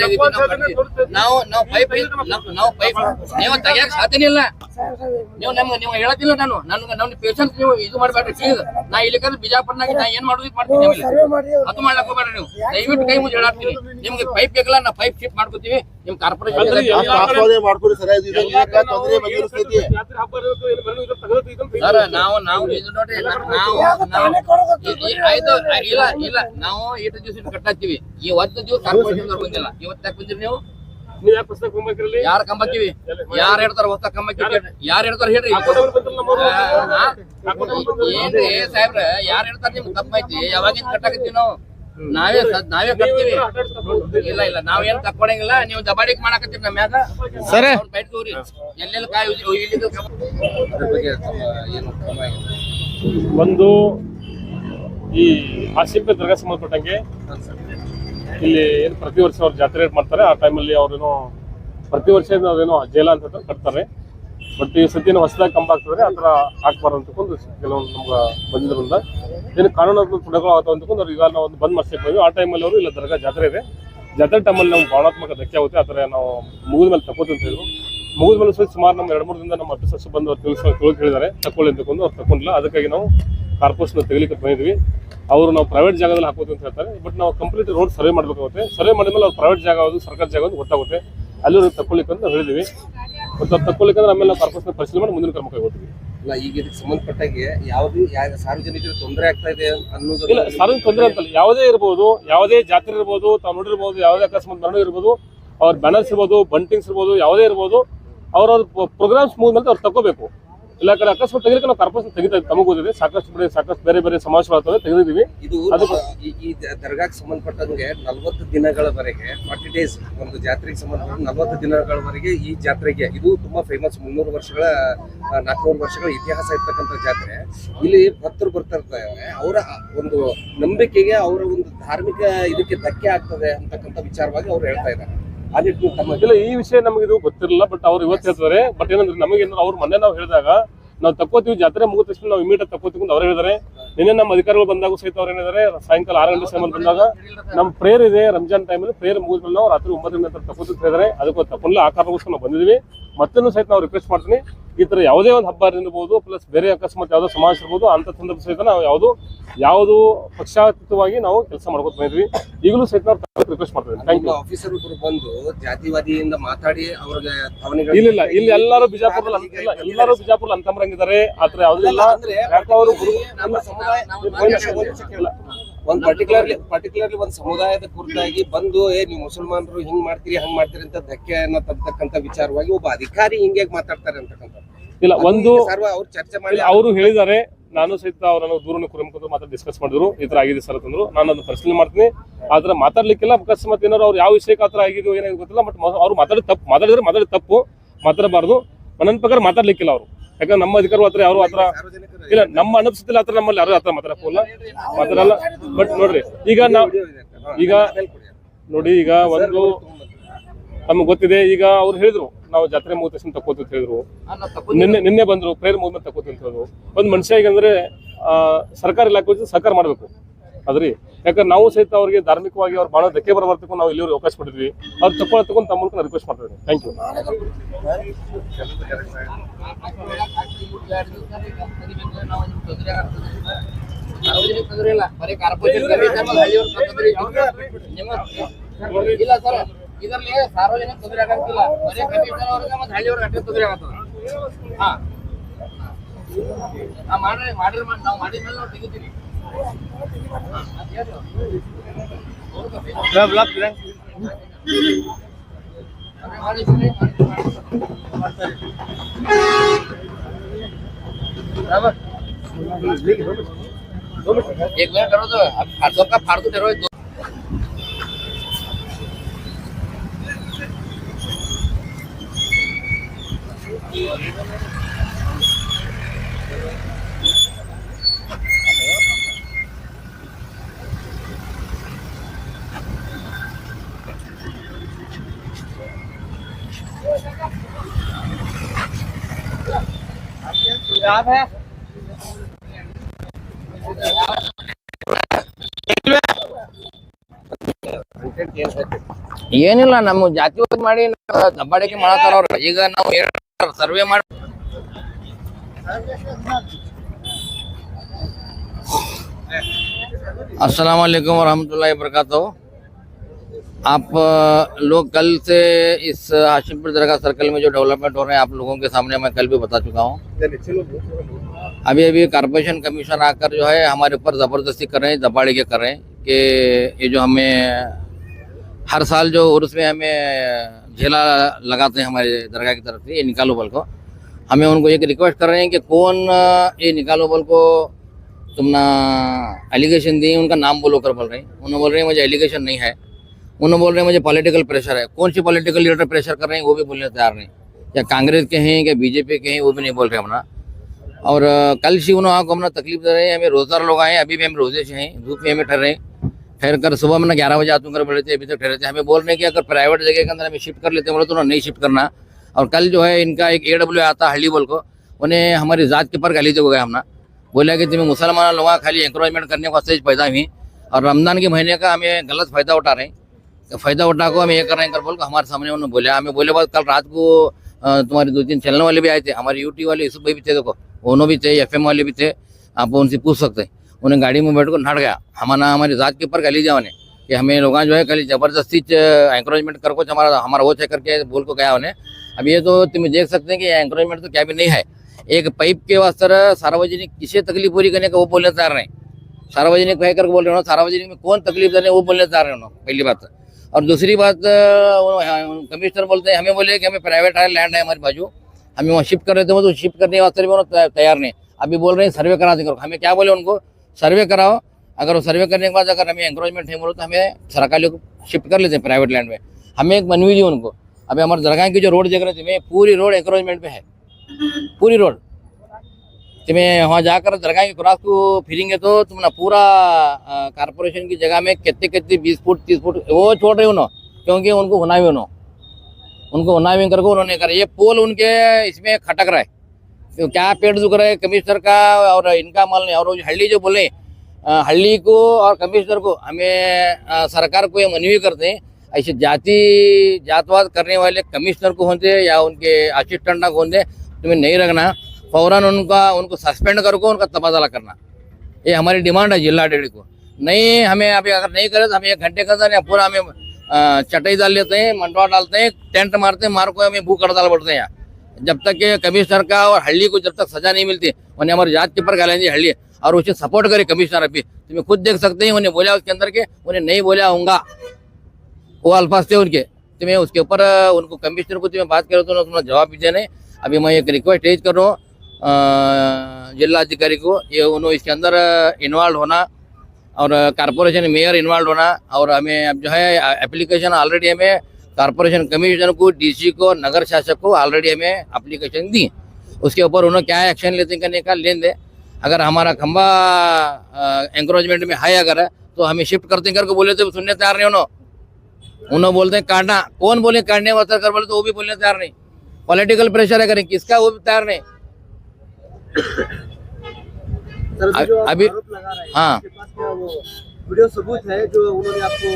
ನಾವು ಪೈಪ್ ನೀವು ತೆಗಿಯಕ್ ಸಾಧ್ಯನೇ ಇಲ್ಲ. ನೀವು ಹೇಳತ್ತಿಲ್ಲ. ನನ್ನ ಪೇಷನ್ಸ್ ನೀವು ಇದು ಮಾಡ್ಬೇಡ್ರಿ ಪ್ಲೀಸ್. ನಾ ಇಲ್ಲಿ ಬಿಜಾಪುರ್ನಾಗ ನಾ ಏನ್ ಮಾಡೋದು ಮಾಡ್ತೀನಿ. ಅದು ಮಾಡ್ಲಕ್ ಹೋಗ್ಬೇಡ್ರಿ ನೀವು. ದಯವಿಟ್ಟು ಕೈ ಮುಗಿ ಹೇಳಾಡ್ತೀನಿ. ನಿಮ್ಗೆ ಪೈಪ್ ಬೇಕಲ್ಲ, ನಾ ಪೈಪ್ ಶಿಫ್ಟ್ ಮಾಡ್ಕೊತೀವಿ. ನಿಮ್ ಕಾರ್ಪೊರೇಷನ್ ಮಾಡ್ಕೊಡಿ ಸರ್. ತೊಂದರೆ ಬಗೆಹರಿಸ್ತೈತಿ. ಸರ್ ನಾವು ಇದು ನೋಡ್ರಿ, ಆಯ್ತು. ಇಲ್ಲ ನಾವು 8 ದಿವಸ ಕಟ್ಟಾಕ್ತಿವಿ. ಇವತ್ತು ದಿವಸ ಕಾರ್ಪೊರೇಷನ್ ಬಂದಿಲ್ಲ. ಇವತ್ತು ಯಾಕೆ ಬಂದಿರಿ ನೀವು? ನೀವು ಯಾಕೆ ಪುಸ್ತಕ ಹೋಗ್ಬೇಕ್ರಲ್ಲಿ? ಯಾರು ಕಂಬಕ್ಕಿವಿ? ಯಾರು ಹೇಳ್ತಾರ ಹೊಸ ಕಂಬಕ್ಕಿವಿ? ಯಾರು ಹೇಳ್ತಾರ ಹೇಳ್ರಿ. ಏನ್ರಿ ಸಾಹೇಬ್ರ, ಯಾರು ಹೇಳ್ತಾರ? ನಿಮ್ಗೆ ತಪ್ಪೈತಿ. ಯಾವಾಗಿಂದ ಕಟ್ಟಾಕತ್ತೀವಿ ನಾವು? ನಾವೇ ಕಟ್ತೀವಿ. ಇಲ್ಲ ನಾವೇನ್ ತಕ್ಕೊಳಂಗಿಲ್ಲ. ನೀವು ದಬಾಡಿಗೆ ಮಾಡಾಕತ್ತೀರಿ ನಮ್ಮ ಮ್ಯಾಗ. ಸರ್ ಬೈಟ್ ತಗೋರಿ. ಎಲ್ಲೆಲ್ಲ ಕಾಯಿ ಅದ್ರ ಬಗ್ಗೆ ಏನು ಕ್ರಮ ಆಗಿದೆ? ಒಂದು ಈ ಆಸಿಫೆ ದರ್ಗಾ ಸಂಬಂಧಪಟ್ಟಂಗೆ ಇಲ್ಲಿ ಏನು ಪ್ರತಿ ವರ್ಷ ಅವ್ರು ಜಾತ್ರೆ ಮಾಡ್ತಾರೆ. ಆ ಟೈಮಲ್ಲಿ ಅವ್ರೇನೋ ಪ್ರತಿ ವರ್ಷ ಅದೇನೋ ಜೇಲ ಅಂತ ಕಟ್ತಾರೆ. ಬಟ್ ಈ ಸತಿನ ಹೊಸದಾಗಿ ಕಂಬ ಆಗ್ತದೆ, ಆ ಥರ ಹಾಕ್ಬಾರ್ದು ಅಂತಕೊಂಡು ಕೆಲವೊಂದು ನಮ್ಗೆ ಬಂದಿದ್ರಿಂದ ಏನು ಕಾನೂನಾತ್ಮಕ ಪುಟಗಳು ಆಗ್ತಾವ ಅಂತಕೊಂಡು ಅವ್ರು ಈಗ ನಾವು ಒಂದು ಬಂದ್ ಮಾಡ್ಸಕ್ಕೆ ಬಂದ್ವಿ. ಆ ಟೈಮಲ್ಲಿ ಅವರು ಇಲ್ಲ ದರ್ಗಾ ಜಾತ್ರೆ ಇದೆ, ಜಾತ್ರೆ ಟೈಮಲ್ಲಿ ನಮ್ಗೆ ಭಾವನಾತ್ಮಕ ಧಕ್ಕೆ ಆಗುತ್ತೆ. ಆ ಥರ ನಾವು ಮುಗಿದ ಮೇಲೆ ತಗೋತೀವಿ ಅಂತ ಹೇಳಿದ್ರು. ಮುಗಿದ ಮೇಲೆ ಸುಮಾರು ನಮ್ಮ 2-3 ದಿನದಿಂದ ನಮ್ಮ ಅಫೀಸರ್ಸ್ ಬಂದು ಅವ್ರು ಹೇಳಿದ್ದಾರೆ ತಗೊಳ್ಳಿ ಅಂತಕೊಂಡು. ಅವ್ರು ತಗೊಂಡಿಲ್ಲ. ಅದಕ್ಕಾಗಿ ನಾವು ಕಾರ್ಪೊರೇಷನ್ ತೆಗಿಲಿಕ್ಕೆ ಬಂದಿದ್ವಿ. ಅವರು ನಾವು ಪ್ರೈವೇಟ್ ಜಾಗದಲ್ಲಿ ಹಾಕೋದು ಅಂತ ಹೇಳ್ತಾರೆ. ಬಟ್ ನಾವು ಕಂಪ್ಲೀಟ್ ರೋಡ್ ಸರ್ವೆ ಮಾಡಬೇಕಾಗುತ್ತೆ. ಸರ್ವೆ ಮಾಡಿದ್ಮೇಲೆ ಅವ್ರು ಪ್ರೈವೇಟ್ ಜಾಗ ಯಾವುದು ಸರ್ಕಾರ ಜಾಗ ಯಾವುದು ಗೊತ್ತಾಗುತ್ತೆ. ಅಲ್ಲಿ ತಗೊಳ್ಳಿಕ್ಕೆ ಅಂತ ಹೇಳಿದ್ವಿ. ಮತ್ತು ಅವ್ರು ತಗೊಳ್ಳಿಕ್ಕಂದ್ರೆ ಆಮೇಲೆ ನಾವು ಕಾರ್ಪೊರೇಷನ್ ಪರಿಶೀಲನೆ ಮಾಡಿ ಮುಂದಿನ ಕ್ರಮ ಕೈಗೊಳ್ತೀವಿ. ಇಲ್ಲ, ಈಗ ಇದಕ್ಕೆ ಸಂಬಂಧಪಟ್ಟಾಗೆ ಯಾವುದು ಸಾರ್ವಜನಿಕರಿಗೆ ತೊಂದರೆ ಆಗ್ತಾ ಇದೆ ಅನ್ನೋದು ಇಲ್ಲ, ಸಾರ್ವಜನಿಕ ತೊಂದರೆ ಅಂತಲ್ಲ. ಯಾವುದೇ ಇರ್ಬೋದು, ಯಾವುದೇ ಜಾತ್ರೆ ಇರ್ಬೋದು, ತಾವು ನೋಡಿರ್ಬೋದು, ಯಾವುದೇ ಅಕಸ್ಮಾತ್ ಮರಣ ಇರ್ಬೋದು, ಅವ್ರ ಬ್ಯಾನರ್ಸ್ ಇರ್ಬೋದು, ಬಂಟಿಂಗ್ಸ್ ಇರ್ಬೋದು, ಯಾವುದೇ ಇರ್ಬೋದು, ಅವ್ರ ಪ್ರೋಗ್ರಾಮ್ಸ್ ಮುಗಿದ್ಮೇಲೆ ಅವ್ರು ತಗೋಬೇಕು. ಇಲ್ಲ ಕಡೆ ಅಕಸ್ಮಾತ್ ತೆಗಿಲಿಕ್ಕೆ ನಾವು ಕಾರ್ಪೊರೇಷನ್ ತೆಗಿತಾ ತಮಗೆ ಗೊತ್ತಿದೆ. ಸಾಕಷ್ಟು ಬೇರೆ ಸಮಾವೇಶಗಳಾಗ್ತವೆ, ತೆಗೆದಿದ್ದೀವಿ. ಇದು ಈ ದರ್ಗಾಕ್ಕೆ ಸಂಬಂಧಪಟ್ಟಂಗೆ 40 ದಿನಗಳವರೆಗೆ 40 ಡೇಸ್ ಒಂದು ಜಾತ್ರೆಗೆ ಸಂಬಂಧಪಟ್ಟ 40 ದಿನಗಳವರೆಗೆ ಈ ಜಾತ್ರೆಗೆ ಇದು ತುಂಬಾ ಫೇಮಸ್. 300 ವರ್ಷಗಳ 400 ವರ್ಷಗಳ ಇತಿಹಾಸ ಇರ್ತಕ್ಕಂಥ ಜಾತ್ರೆ. ಇಲ್ಲಿ ಭಕ್ತರು ಬರ್ತಾ ಇರ್ತಾರೆ. ಅವರ ಒಂದು ನಂಬಿಕೆಗೆ, ಅವರ ಒಂದು ಧಾರ್ಮಿಕ ಇದಕ್ಕೆ ಧಕ್ಕೆ ಆಗ್ತದೆ ಅಂತಕ್ಕಂಥ ವಿಚಾರವಾಗಿ ಅವ್ರು ಹೇಳ್ತಾ ಇದ್ದಾರೆ. ಇಲ್ಲ, ಈ ವಿಷಯ ನಮಗೆ ಇದು ಗೊತ್ತಿರಲಿಲ್ಲ. ಬಟ್ ಅವ್ರು ಇವತ್ತು ಹೇಳ್ತಾರೆ. ಬಟ್ ಏನಂದ್ರೆ ನಮಗೆ ಅವ್ರು ಮೊನ್ನೆ ನಾವು ಹೇಳಿದಾಗ ನಾವು ತಕ್ಕೋತೀವಿ, ಜಾತ್ರೆ ಮುಗಿದ ತಕ್ಷಣ ನಾವು ಇಮಿಡಿಯೇಟ್ ತಕ್ಕೋತೀವಿ ಅಂತ ಅವ್ರು ಹೇಳಿದ್ದಾರೆ. ನಿನ್ನೆ ನಮ್ಮ ಅಧಿಕಾರಿಗಳು ಬಂದಾಗ ಸಹಿತ ಅವ್ರು ಏನಿದ್ದಾರೆ, ಸಾಯಂಕಾಲ 6 ಗಂಟೆ ಸಮಯ ಬಂದಾಗ ನಮ್ಮ ಪ್ರೇಯರ್ ಇದೆ, ರಂಜಾನ್ ಟೈಮಲ್ಲಿ ಪ್ರೇಯರ್ ಮುಗಿದ್ಮೇಲೆ ನಾವು ರಾತ್ರಿ 9 ಗಂಟೆ ನಂತರ ತಕ್ಕೋತೀವಿ ಹೇಳಿದ್ದಾರೆ. ಅದಕ್ಕೆ ತಗೊಂಡ್ಲ ಆ ಕಾರಣಕ್ಕೋಸ್ಕರ ನಾವು ಬಂದಿದ್ವಿ. ಮತ್ತೂ ಸಹಿತ ನಾವು ರಿಕ್ವೆಸ್ಟ್ ಮಾಡ್ತೀನಿ, ಈ ಥರ ಯಾವುದೇ ಒಂದು ಹಬ್ಬ ಇರ್ಬೋದು, ಪ್ಲಸ್ ಬೇರೆ ಅಕಸ್ಮಾತ್ ಯಾವುದೋ ಸಮಾವೇಶ ಇರ್ಬೋದು, ಅಂತ ಸಂದರ್ಭ ಸಹಿತ ನಾವು ಯಾವುದು ಪಕ್ಷಾತೀತವಾಗಿ ನಾವು ಕೆಲಸ ಮಾಡ್ಕೊತ ಬಂದಿದ್ವಿ. ಈಗಲೂ ಸಹಿತ ನಾವು ರಿಕ್ವೆಸ್ಟ್ ಮಾಡ್ತೀವಿ. Thank you. ಆಫೀಸರ್ ಬಂದು ಜಾತಿವಾದಿಯಿಂದ ಮಾತಾಡಿ ಅವ್ರಿಗೆ ಇಲ್ಲ, ಇಲ್ಲಿ ಎಲ್ಲರೂ ಬಿಜಾಪುರ ಅಂತಂಬರಂಗಿದ್ದಾರೆ. ಆತರ ಯಾವುದಿಲ್ಲ. ಯಾಕೆ ಅವರು ಒಂದು ಪರ್ಟಿಕ್ಯುಲರ್ಲಿ ಒಂದು ಸಮುದಾಯದ ಕುರಿತಾಗಿ ಬಂದು ನೀವು ಮುಸಲ್ಮಾನರು ಹಿಂಗ್ ಮಾಡ್ತೀರಿ ಹಂಗ್ ಮಾಡ್ತೀರಿ ಅಂತ ಧಕ್ಕೆಯನ್ನ ತರ್ತಕ್ಕಂಥ ವಿಚಾರವಾಗಿ ಒಬ್ಬ ಅಧಿಕಾರಿ ಹಿಂಗೆ ಮಾತಾಡ್ತಾರೆ ಅಂತಕ್ಕಂಥ ಇಲ್ಲ. ಒಂದು ಅವ್ರು ಚರ್ಚೆ ಮಾಡಿ ಅವರು ಹೇಳಿದ್ದಾರೆ. ನಾನು ಸಹಿತ ಅವರನ್ನು ದೂರನ್ನು ಕುರಿಮುಖ ಮಾತಾಡಿ ಡಿಸ್ಕಸ್ ಮಾಡಿದ್ರು. ಈ ತರ ಆಗಿದೆ ಸರ್ ಅಂತಂದ್ರು. ನಾನು ಅದನ್ನ ಪರಿಶೀಲನೆ ಮಾಡ್ತೀನಿ. ಆತರ ಮಾತಾಡ್ಲಿಕ್ಕಿಲ್ಲ. ಅಕಸ್ಮಾತ್ ಏನಾದ್ರು ಅವ್ರು ಯಾವ ವಿಷಯಕ್ಕೆ ಆತರ ಆಗಿದೆಯೋ ಏನಾಗಿ ಗೊತ್ತಿಲ್ಲ. ಬಟ್ ಅವ್ರು ಮಾತಾಡಿದ್ರೆ ತಪ್ಪು, ಮಾತಾಡಬಾರ್ದು. ನನ್ನ ಪ್ರಕಾರ ಮಾತಾಡ್ಲಿಕ್ಕಿಲ್ಲ ಅವರು. ಯಾಕಂದ್ರೆ ನಮ್ಮ ಅಧಿಕಾರಿ ಹತ್ರ ಯಾರು ಆತರ ಇಲ್ಲ, ನಮ್ಮ ಅನುಪಸ್ಥಿತಿಲ್ಲ ಆತರ ನಮ್ಮಲ್ಲಿ ಯಾರು ಆತರ ಮಾತಾಡಲ್ಲ. ಬಟ್ ನೋಡ್ರಿ, ಈಗ ಒಂದು ನಮ್ಗೆ ಗೊತ್ತಿದೆ. ಈಗ ಅವ್ರು ಹೇಳಿದ್ರು ನಾವು ಜಾತ್ರೆ ಮುಗಿದ ತಕ್ಷಣ ತಕ್ಕೋತೀವಿ ಅಂತ ಹೇಳಿದ್ರು. ನಿನ್ನೆ ಬಂದ್ರು, ಪ್ರೇಯರ್ ಮುಗಿದ್ಮೇಲೆ ತಕ್ಕೋತೀವಿ ಅಂತ ಹೇಳಿದ್ರು. ಒಂದು ಮನುಷ್ಯ ಈಗ ಅಂದ್ರೆ ಸರ್ಕಾರ ಇಲಾಖೆ ಸಹಕಾರ ಮಾಡಬೇಕು. ಅದ್ರಿ ಯಾಕಂದ್ರೆ ನಾವು ಸಹಿತ ಅವ್ರಿಗೆ ಧಾರ್ಮಿಕವಾಗಿ ಅವ್ರು ಭಾಳ ಧಕ್ಕೆ ಬರಬಾರ್ದಕ್ಕೂ ನಾವು ಇಲ್ಲಿವರೆಗೆ ಅವಕಾಶ ಕೊಟ್ಟಿದ್ವಿ ಅವ್ರು ತಗೊಳ್ತಕ್ಕಂಥ ತಮ್ಮ ಮೂಲಕ ರಿಕ್ವೆಸ್ಟ್ ಮಾಡ್ತಿದ್ದೀನಿ. Thank you. ಸಾರ್ವಜನಿಕ ತೊಂದರೆ ಇಲ್ಲ, ಬರೀ ಕಾರ್ಪೊರೇಷನ್ ಇಲ್ಲ ಸರ್. ಇದರಲ್ಲಿ ಸಾರ್ವಜನಿಕ ತೊಂದರೆ ಆಗಂಗಿಲ್ಲ, ಬರೀ ಕಮಿಷನ್ ಅವ್ರಿಗೆ ಮತ್ತೆ ಹಳ್ಳಿಯವ್ರಿಗೆ ಅಷ್ಟೇ ತೊಂದರೆ ಆಗತ್ತದ. ಮಾಡ್ರಿ ಮಾಡ್ರಿ ನಾವು ಮಾಡಿದ ಮೇಲೆ ನಾವು ತೆಗಿತೀವಿ. एक मिनट करो तो फाड़ो का फाड़ो ठहरो. आप है ಏನಿಲ್ಲ, ನಮ್ಮ ಜಾತಿ ಮಾಡಿ ದಬ್ಬಾಳಿಕೆ ಮಾಡತ್ತಾರ ಅವ್ರು. ಈಗ ನಾವು ಸರ್ವೆ ಮಾಡಿ अस्सलाम वालेकुम वरहमतुल्लाहि वबरकातुहू. आप लोग कल से इस हाशिमपुर दरगाह सर्कल में जो डेवलपमेंट हो रहे हैं आप लोगों के सामने मैं कल भी बता चुका हूँ. अभी कॉर्पोरेशन कमिश्नर आकर जो है हमारे ऊपर ज़बरदस्ती कर रहे हैं, दबाड़ी के कर रहे हैं कि ये जो हमें हर साल जो उर्स में हमें झेला लगाते हैं हमारे दरगाह की तरफ से, ये निकालो बल को. हमें उनको एक रिक्वेस्ट कर रहे हैं कि कौन ये निकालो बल को तुमने एलिगेशन दिए, उनका नाम बोलो कर बोल रहे हैं. उन्होंने बोल रहे हैं मुझे एलिगेशन नहीं है. उन्होंने बोल रहे हैं मुझे पॉलिटिकल प्रेशर है. कौन सी पॉलिटिकल लीडर प्रेशर कर रहे हैं वो भी बोलने तैयार नहीं. या कांग्रेस के हैं या बीजेपी के हैं वो भी नहीं बोल रहे हमारा. और कल से उन्होंने को हमारा तकलीफ दे रहे हैं. हमें रोज़दार लोग आए, अभी भी हम रोजे से हैं, धूप में हमें ठहर रहे हैं. ठहर कर सुबह में 11 बजे आते कर बोले थे, अभी तक ठहरे थे. हमें बोल रहे हैं कि अगर प्राइवेट जगह के अंदर हमें शिफ्ट कर लेते बोले तो नहीं शिफ्ट करना. और कल जो है इनका एक AW आता हल्ली बोल को, उन्हें हमारी ज़ात के पर गाली दे गया. हमने बोला कि तुम्हें मुसलमान लोग खाली एंकरेजमेंट करने को स्टेज पैदा हुई और रमज़ान के महीने का हमें गलत फ़ायदा उठा रहे हैं. तो फ़ायदा उठा को हम ये कर रहे हैं कर बोल को हमारे सामने उन्होंने बोला. हमें बोले बाद कल रात को तुम्हारे 2-3 चैनल वाले भी आए थे, हमारे यूटी वाले यूसुफ भाई भी थे, देखो उन्होंने भी थे, FM वाले भी थे. आप उनसे पूछ सकते हैं. उन्हें गाड़ी में बैठ कर नट गया. हमारी ज़ात के ऊपर गाली जाओ ने कि हमें लोग जो है कल ज़बरदस्ती एंकरेजमेंट कर को हमारा वो चेक करके बोल को गया उन्हें. अब ये तो तुम देख सकते हैं कि एंकरेजमेंट तो क्या भी नहीं है. एक पाइप के वास्ते सार्वजनिक किसे तकलीफ पूरी करने का वो बोलने तैयार नहीं. सार्वजनिक कह कर बोल रहे हो, सार्वजनिक में कौन तकलीफ देने वो बोलने तैयार नहीं. पहली बात. और दूसरी बात कमिश्नर बोलते हैं, हमें बोले कि हमें प्राइवेट लैंड है हमारे बाजू, हमें वहाँ शिफ्ट कर रहे थे, वो तो शिफ्ट करने के वास्ते भी उन्होंने तैयार नहीं. अभी बोल रहे हैं सर्वे करा देंगे. हमें क्या बोले उनको, सर्वे कराओ. अगर वो सर्वे करने के बाद अगर हमें एंकरेजमेंट है बोलो तो हमें सरकारी को शिफ्ट कर लेते हैं प्राइवेट लैंड में. हमें एक मनवी दी उनको. अभी हमारे दरगाह की जो रोड देख रहे थे पूरी रोड एंकरेजमेंट पे है, पूरी रोड. तुम्हें वहाँ जाकर दरगाह के क्रॉस को फिरेंगे तो तुमने पूरा कॉर्पोरेशन की जगह में कितने 20 फुट 30 फुट वो छोड़ रहे उन्होंने, क्योंकि उनको हुनावी करके उन्होंने करा. ये पोल उनके इसमें खटक रहा है. तो क्या पेड़ दुख रहा है कमिश्नर का और इनका माल नहीं. और हल्ली जो बोले हल्ली को और कमिश्नर को हमें सरकार को ये मनवी करते हैं, ऐसे जातवाद करने वाले कमिश्नर को होते या उनके असिस्टेंट को होते तुम्हें नहीं रखना. फौरन उनको सस्पेंड करके उनका तबादला करना. ये हमारी डिमांड है जिला डेढ़ी को. नहीं हमें अभी अगर नहीं करे तो हम 1 घंटे के अंदर पूरा हमें चटाई डाल लेते हैं, मंडवा डालते हैं, टेंट मारते हैं, मार को हमें भूख हड़ताल बढ़ते हैं यहाँ. जब तक के कमिश्नर का और हल्ली को जब तक सजा नहीं मिलती उन्हें हमारी जात के ऊपर गालेंगे हल्ली और उसे सपोर्ट करे कमिश्नर. अभी तुम्हें खुद देख सकते हैं उन्हें बोला उसके अंदर के उन्हें नहीं बोला होगा, वो अल्फाज थे उनके. तुम्हें उसके ऊपर उनको कमिश्नर को तुम्हें बात करो तो तुम्हें जवाब भी देने. अभी मैं एक रिक्वेस्ट रेज कर रहा हूँ जिलाधिकारी को, ये उन्होंने इसके अंदर इन्वॉल्व होना और कॉर्पोरेशन मेयर इन्वॉल्व होना. और हमें अब जो है एप्लीकेशन ऑलरेडी हमें कॉर्पोरेशन कमिश्नर को, DC को, नगर शासक को ऑलरेडी हमें एप्लीकेशन दी. उसके ऊपर उन्होंने क्या एक्शन लेते करने का लेन दे. अगर हमारा खंबा एंकरेजमेंट में है अगर तो हमें शिफ्ट करते करके बोले तो सुनने तैयार नहीं. उन्होंने बोलते हैं काटना, कौन बोले काटने वास्ते कर बोले तो वो भी बोलने तैयार नहीं. पॉलिटिकल प्रेशर है करें किसका वो भी तैयार नहीं. अभी हाँ वीडियो सबूत है जो उन्होंने आपको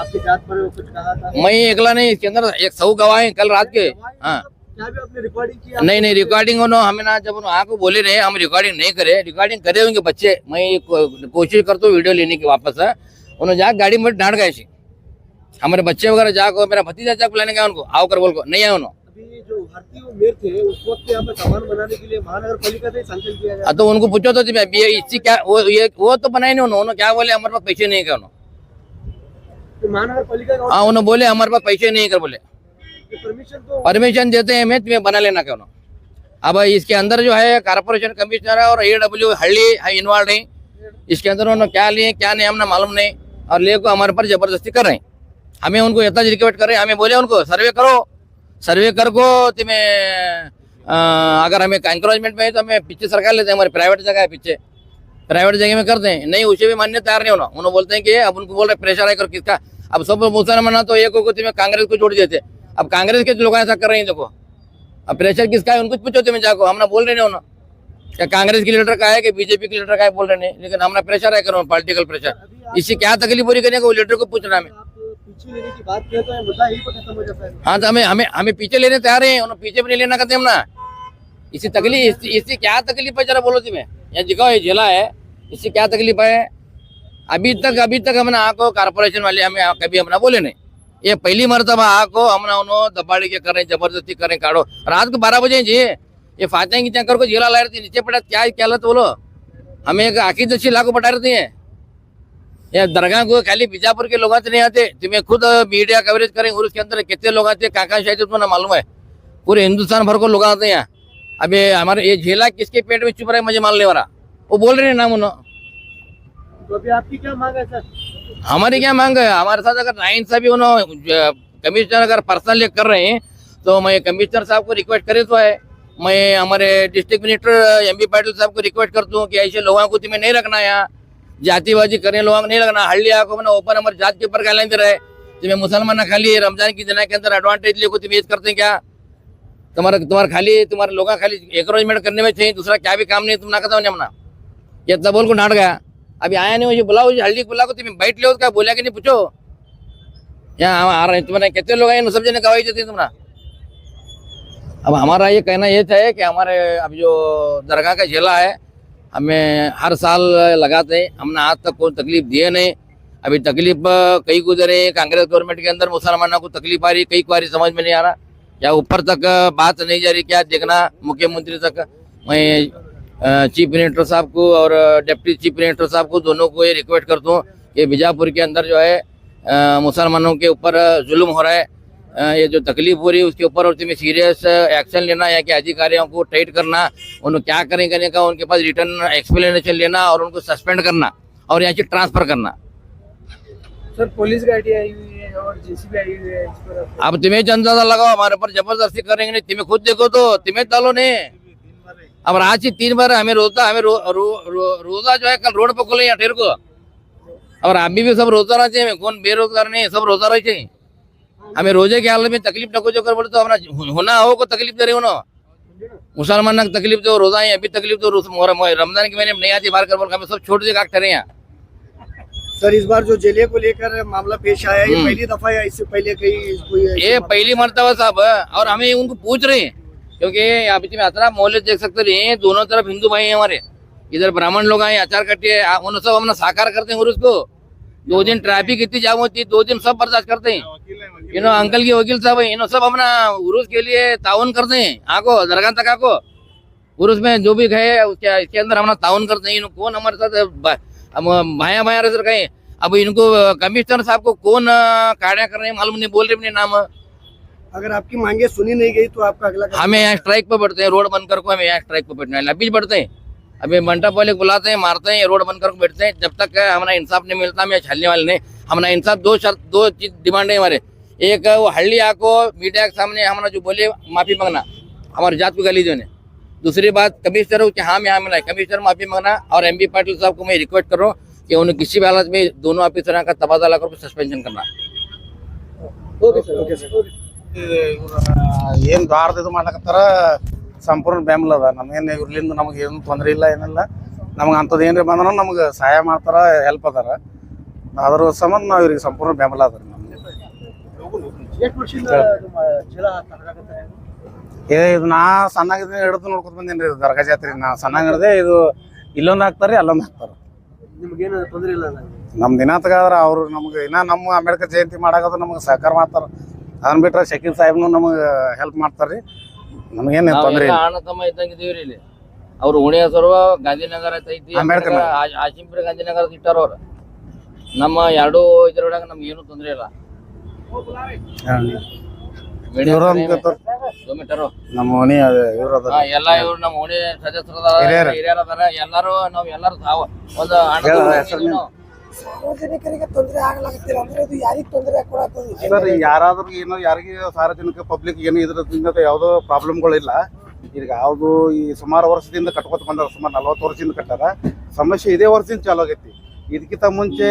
आपकी जात पर कुछ कहा था? मैं अकेला नहीं, इसके अंदर 100 गवाह हैं कल रात के। हाँ क्या भी आपने रिकॉर्डिंग किया? नहीं रिकॉर्डिंग उन्होंने हमें ना, जब आपको बोले रहे हम रिकॉर्डिंग नहीं करे, रिकॉर्डिंग करे होंगे बच्चे। मैं कोशिश करता हूँ वीडियो लेने की वापस है, उन्होंने जाकर गाड़ी में डांट गए थे हमारे बच्चे वगैरह, जाकर मेरा भतीजा जाकर बुलाने गया उनको, आओ कर बोल को नहीं आए उन्होंने। अभी जो भारतीय मेयर थे उस वक्त यहाँ पे सामान बनाने के लिए महानगर पालिका से संकल्प किया गया। तो उनको पूछो तो इससे क्या वो तो बनाए नहीं उन्होंने, क्या बोले हमारे पास पैसे नहीं, क्या उन्होंने? तो महानगर पालिका का हाँ उन्होंने बोले हमारे पास पैसे नहीं कर बोले, परमिशन देते हैं मैं तुम्हें बना लेना क्यों ना। अब इसके अंदर जो है कारपोरेशन कमिश्नर और AW हल्ली इन्वॉल्व है, इसके अंदर उन्होंने क्या लिए क्या नहीं हमने मालूम नहीं, और ले को हमारे पर जबरदस्ती कर रहे हैं। हमें उनको इतना रिक्वेस्ट कर रहे हैं, हमें बोले उनको सर्वे करो, सर्वे कर को तुम्हें अगर हमें एंकरेजमेंट में है तो हमें पीछे सरकार लेते हैं, हमारी प्राइवेट जगह है पीछे, प्राइवेट जगह में करते हैं, नहीं उसे भी मानने तैयार नहीं होना। उन्होंने बोलते हैं कि अब उनको बोल रहे प्रेशर है कर किसका, अब सब मुसलमान तो एक को तुम्हें कांग्रेस को जोड़ देते, अब कांग्रेस के लोग ऐसा कर रहे हैं। देखो अब प्रेशर किसका है उनको पूछो तुम्हें जाको, हमने बोल रहे नहीं होना क्या कांग्रेस के लीडर का है कि बीजेपी के लीडर का है बोल रहे नहीं, लेकिन हमारा प्रेशर है करो पॉलिटिकल प्रेशर, इससे क्या तकलीफ पूरी करने को लीडर को पूछना हमें। पीछे लेने की बात किया तो मुद्दा यही पर खत्म हो जाता है। हाँ तो हमें पीछे लेने तैयार हैं, उन्होंने पीछे भी नहीं लेना करते हम ना। इससे तकलीफ इससे क्या तकलीफ है जरा बोलो तुम्हें, यहाँ दिखाओ ये जिला है, इससे क्या तकलीफ है? अभी तक हमने आको कारपोरेशन वाले हमें कभी हमने बोले नहीं, ये पहली मरतबा आको हमने उन्होंने दबाड़ी के कर रहे, जबरदस्ती कर रहे, काटो रात को 12 बजे जी ये फातें की चक्कर को जिला ला रही थी, नीचे पड़ा क्या हालत बोलो, हमें एक आखिर दशी लाखों बटा रही है। ये दरगाह को खाली बीजापुर के लोग नहीं आते, तुम्हें खुद मीडिया कवरेज करें और उसके अंदर कितने लोग आते हैं, काका शायद तुम्हें मालूम है, पूरे हिंदुस्तान भर को लोग आते हैं यहाँ। अब ये हमारे ये झेला किसके पेट में चुप रहा है मुझे मालने वाला, वो बोल रहे हैं नाम उन्होंने। तो अभी आपकी क्या मांग है सर? हमारी क्या मांग है, हमारे साथ अगर नाइंसाफी उन्होंने कमिश्नर अगर पर्सनली कर रहे हैं तो मैं कमिश्नर साहब को रिक्वेस्ट करे तो है, मैं हमारे डिस्ट्रिक्ट मिनिस्टर MB पाटिल साहब को रिक्वेस्ट करता हूँ कि ऐसे लोगों को तुम्हें नहीं रखना, यहाँ जातिबाजी करने लोगों को नहीं रखना, हल्लिया को मैंने ओपन हमारे जात के ऊपर गालियां दे रहे, तुम्हें मुसलमान खाली रमजान की दिन के अंदर एडवांटेज लेको तुम ये करते हैं क्या, तुम्हारे खाली तुम्हारे लोग खाली एनकरेजमेंट करने में चाहिए, दूसरा क्या भी काम नहीं तुम ना करता हूँ जमना, ये तब बोल को डांट गया। अभी आया नहीं, मुझे बुलाओ हल्दी बुला को तुम्हें बैठ लो, क्या बोला कि नहीं पूछो, यहाँ आ रहे हैं तुम्हारे कितने लोग आए सब जने गवाही देती है तुम्हारा। अब हमारा ये कहना ये है कि हमारे अब जो दरगाह का झेला है हमें हर साल लगाते हैं, हमने आज तक कोई तकलीफ दिए नहीं। अभी तकलीफ कई गुजरे, कांग्रेस गवर्नमेंट के अंदर मुसलमानों को तकलीफ आ रही, कई बार समझ में नहीं आ रहा, या ऊपर तक बात नहीं जा रही, क्या देखना मुख्यमंत्री तक। मैं चीफ मिनिस्टर साहब को और डिप्टी चीफ मिनिस्टर साहब को दोनों को ये रिक्वेस्ट करता हूँ कि बीजापुर के अंदर जो है मुसलमानों के ऊपर जुल्म हो रहा है, ये जो तकलीफ हो रही है उसके ऊपर और तुम्हें सीरियस एक्शन लेना, या कि अधिकारियों को टाइट करना, उन्हें क्या करें करने का उनके पास रिटर्न एक्सप्लेनेशन लेना और उनको सस्पेंड करना और यहाँ से ट्रांसफर करना। सर पुलिस गाड़ी आई हुई है और JCB आई हुई है, इस पर अब तुम्हें अंदाजा लगाओ, हमारे पर जबरदस्ती करेंगे नहीं, तुम्हें खुद देखो तो तुम्हें डालो नहीं। अब आज ही 3 बार हमें रोजा जो है कल रोड पर खोले यहाँ ठेर को, और अभी भी सब रोजा रहते हैं, कौन बेरोजगार नहीं, सब रोजा रहते हैं। हमें रोजे के हाल में तकलीफ न को जो कर बोले तो हमारा होना हो को तकलीफ दे रहे हो ना, मुसलमान को तकलीफ दो, रोजा है अभी तकलीफ दो, रमजान के महीने में नहीं आती बाहर कर बोल, हमें सब छोड़ दे ठहरे यहाँ। सर इस बार जो जिले को लेकर मामला पेश आया, ये पहली दफा या इससे पहले कहीं ये पहली मरतबा साहब, और हमें उनको पूछ रहे हैं क्योंकि अभी तुम्हें अतरा मोहल्ले देख सकते रहे, दोनों तरफ हिंदू भाई हैं हमारे, इधर ब्राह्मण लोग आए, अचार कट्टे उन सब हमने साकार करते हैं। और उसको 2 दिन ट्रैफिक इतनी जाम होती है, 2 दिन सब बर्दाश्त करते हैं। इन्हों अंकल के वकील साहब है, इन्हों सब अपना उर्स के लिए ताउन करते हैं, आको दरगाह तक आको उर्स में जो भी गए उसके इसके अंदर हमारा ताउन करते हैं। इनको कौन हमारे साथ भाया भाया सर कहे, अब इनको कमिश्नर साहब को कौन काड़ा कर रहे हैं मालूम नहीं, बोल रहे अपने नाम। अगर आपकी मांगे सुनी नहीं गई तो आपका अगला हमें यहाँ स्ट्राइक पर बैठते हैं, रोड बंद कर को हमें यहाँ स्ट्राइक पर बैठना है, अभी बढ़ते हैं, अभी मंडप वाले बुलाते हैं, मारते हैं, रोड बंद कर बैठते हैं, जब तक हमारा इंसाफ नहीं मिलता हम छलने वाले नहीं। हमारा इंसाफ 2 चीज डिमांड है हमारे, एक वो हल्ली आको मीडिया के सामने हमारा जो बोले माफी मांगना, हमारे जात को गाली देने। दूसरी बात कमिश्नर कि हाँ यहाँ मिला कमिश्नर माफी मांगना, और MB पाटिल साहब को मैं रिक्वेस्ट कर रहा हूँ कि उन्हें किसी भी हालत में दोनों ऑफिसर का तबादला कर सस्पेंशन करना। ಏನು ದಾರದ ಇದು ಮಾಡ್ಲಕತ್ತಾರ ಸಂಪೂರ್ಣ ಬೆಂಬಲ ಅದ, ನಮಗೇನು ಇವ್ರಲಿಂದ ನಮಗೆ ಏನು ತೊಂದರೆ ಇಲ್ಲ, ಏನಿಲ್ಲ, ನಮ್ಗೆ ಅಂಥದ್ದು ಏನ್ರಿ ಬಂದ್ರೆ ನಮ್ಗೆ ಸಹಾಯ ಮಾಡ್ತಾರ, ಹೆಲ್ಪ್ ಅದಾರ, ಅದ್ರ ಸಂಬಂಧ ನಾವು ಇವ್ರಿಗೆ ಸಂಪೂರ್ಣ ಬೆಂಬಲ ಅದ ನಮ್ಗೆ. ಎಷ್ಟು ವರ್ಷದಿಂದ ಚೀಲ ತರಕಾಗತ್ತೆ? ಇದು ನಾ ಸಣ್ಣಾಗಿದ್ದ ಹಿಡಿದು ನೋಡ್ಕೊತ ಬಂದೇನ್ರಿ ಇದು ದರ್ಗಾ ಜಾತ್ರೆ. ನಾ ಸಣ್ಣಾಗ ಹಿಡ್ದೆ ಇದು ಇಲ್ಲೊಂದು ಹಾಕ್ತಾರ್ರಿ ಅಲ್ಲೊಂದು ಹಾಕ್ತಾರ. ನಿಮ್ಗೇನು ತೊಂದರೆ ಇಲ್ಲ? ನಮ್ ದಿನಾತ್ಗಾದ್ರ ಅವ್ರು ನಮ್ಗೆ ಇನ್ನ ನಮ್ಮ ಅಂಬೇಡ್ಕರ್ ಜಯಂತಿ ಮಾಡಾಕದು ನಮ್ಗೆ ಸಹಕಾರ ಮಾಡ್ತಾರ. ಅದನ್ನ ಬಿಟ್ರೆ ಶಕೀಲ್ ಸಾಹೇಬ್ನು ನಮಗೆ ಹೆಲ್ಪ್ ಮಾಡ್ತಾರ್ರಿ. ನಮಗೇನು ತೊಂದರೆ ಇಲ್ಲ. ಅಣ್ಣ ತಮ್ಮ ಇದ್ದಂಗಿದೀವ್ರಿ ಇಲ್ಲಿ. ಅವ್ರು ಉಣೆ ಹೆಸರು ಗಾಂಧಿನಗರ ಐತಿ, ಅಂಬೇಡ್ಕರ್ ಆಶಿಂಪುರ ಗಾಂಧಿನಗರ ಇಟ್ಟಾರ ಅವ್ರು. ನಮ್ಮ ಎರಡೂ ಇದ್ರೊಳಗ ನಮ್ಗೆ ಏನು ತೊಂದರೆ ಇಲ್ಲ. ನಮ್ಮ ಓಣಿ ಇವ್ರ ಎಲ್ಲ ಇವ್ರು ನಮ್ಮ ಓಣಿ ಸದಸ್ಯರ ಹಿರಿಯರ ಅದಾರ. ಎಲ್ಲಾರು ನಾವ್ ಎಲ್ಲಾರು ಒಂದು ಸಾರ್ವಜನಿಕರಿಗೆ ತೊಂದರೆ ಆಗ್ಲಾಗತ್ತಿಲ್ಲ ಅಂದ್ರೆ ಇದು ಯಾರಿಗ್ ತೊಂದರೆ ಕೊಡತ್ತದ? ಸರ್ ಯಾರಾದ್ರೂ ಏನೋ ಯಾರಿಗೆ ಸಾರ್ವಜನಿಕ ಪಬ್ಲಿಕ್ ಏನು ಇದ್ರದಿಂದ ಯಾವುದೋ ಪ್ರಾಬ್ಲಮ್ಗಳಿಲ್ಲ. ಈಗ ಯಾವುದು ಈ ಸುಮಾರು ವರ್ಷದಿಂದ ಕಟ್ಕೋತ ಬಂದಾರ. ಸುಮಾರು 40 ವರ್ಷದಿಂದ ಕಟ್ಟಾರ. ಸಮಸ್ಯೆ ಇದೇ ವರ್ಷದಿಂದ ಚಾಲು ಆಗೈತಿ. ಇದಕ್ಕಿಂತ ಮುಂಚೆ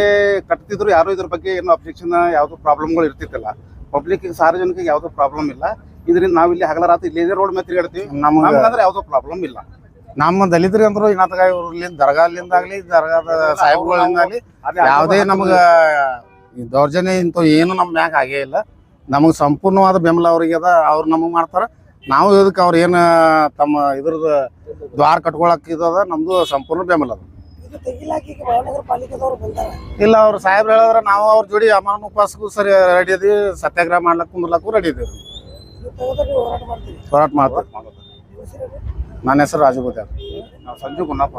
ಕಟ್ತಿದ್ರು ಯಾರು ಇದ್ರ ಬಗ್ಗೆ ಏನೋ ಅಬ್ಜೆಕ್ಷನ್ ಯಾವ್ದು ಪ್ರಾಬ್ಲಮ್ಗಳು ಇರ್ತಿತ್ತಿಲ್ಲ. ಪಬ್ಲಿಕ್ ಸಾರ್ವಜನಿಕ ಯಾವ್ದು ಪ್ರಾಬ್ಲಮ್ ಇಲ್ಲ. ಇದರಿಂದ ನಾವಿಲ್ಲಿ ಹಗಲ ರಾತ್ರಿ ಇಲ್ಲೇ ರೋಡ್ ಮೇಲೆ ತಿರುಗಾಡ್ತೀವಿ. ನಮ್ಗಂದ್ರೆ ಯಾವ್ದು ಪ್ರಾಬ್ಲಮ್ ಇಲ್ಲ. ನಮ್ಮ ದಲಿತರಿಗೆ ಅಂದ್ರು ಇನ್ನಾಗ ಇವ್ರಲಿಂದ ದರ್ಗಾಲಿಂದ ಆಗ್ಲಿ ದರ್ಗಾದ ಸಾಹೇಬ್ಗಳಿಂದ ಆಗ್ಲಿ ಯಾವುದೇ ನಮ್ಗ ದೌರ್ಜನ್ಯ ಇಂಥ ಏನು ನಮ್ ಮ್ಯಾಗ ಆಗೇ ಇಲ್ಲ. ನಮಗ್ ಸಂಪೂರ್ಣವಾದ ಬೆಂಬಲ ಅವ್ರಿಗೆ ಅದ. ಅವ್ರು ನಮಗ್ ಮಾಡ್ತಾರ. ನಾವು ಇದಕ್ಕೆ ಅವ್ರ ಏನ ತಮ್ಮ ಇದ್ರದ ದ್ವಾರ ಕಟ್ಕೊಳಕ್ ಇದ ನಮ್ದು ಸಂಪೂರ್ಣ ಬೆಂಬಲ ಅದ. ಇದು ತೆಗಿಲಾಕಿ ಮಹಾನಗರ ಪಾಲಿಕೆದವ್ರು ಬಂದಾರ. ಇಲ್ಲ ಅವ್ರ ಸಾಹೇಬ್ರು ಹೇಳಿದ್ರ ನಾವು ಅವ್ರ ಜೋಡಿ ಅಮಾನ ಉಪವಾಸಕ್ಕೂ ಸರಿ ರೆಡಿ ಇದೀವಿ. ಸತ್ಯಾಗ್ರಹ ಮಾಡ್ಲಕ್ ಕುಂದ್ರಲಕ್ಕೂ ರೆಡಿ ಇದೀವಿ. ಹೋರಾಟ ಮಾಡ್ತೀವಿ. ಹೋರಾಟ ಮಾಡ್ತೀವಿ. ನನ್ನ ಹೆಸರು ರಾಜು ಗೋತ್ಯಾರ. ನಾವು ಸಂಜು ಗುನ್ನಪ್ಪ.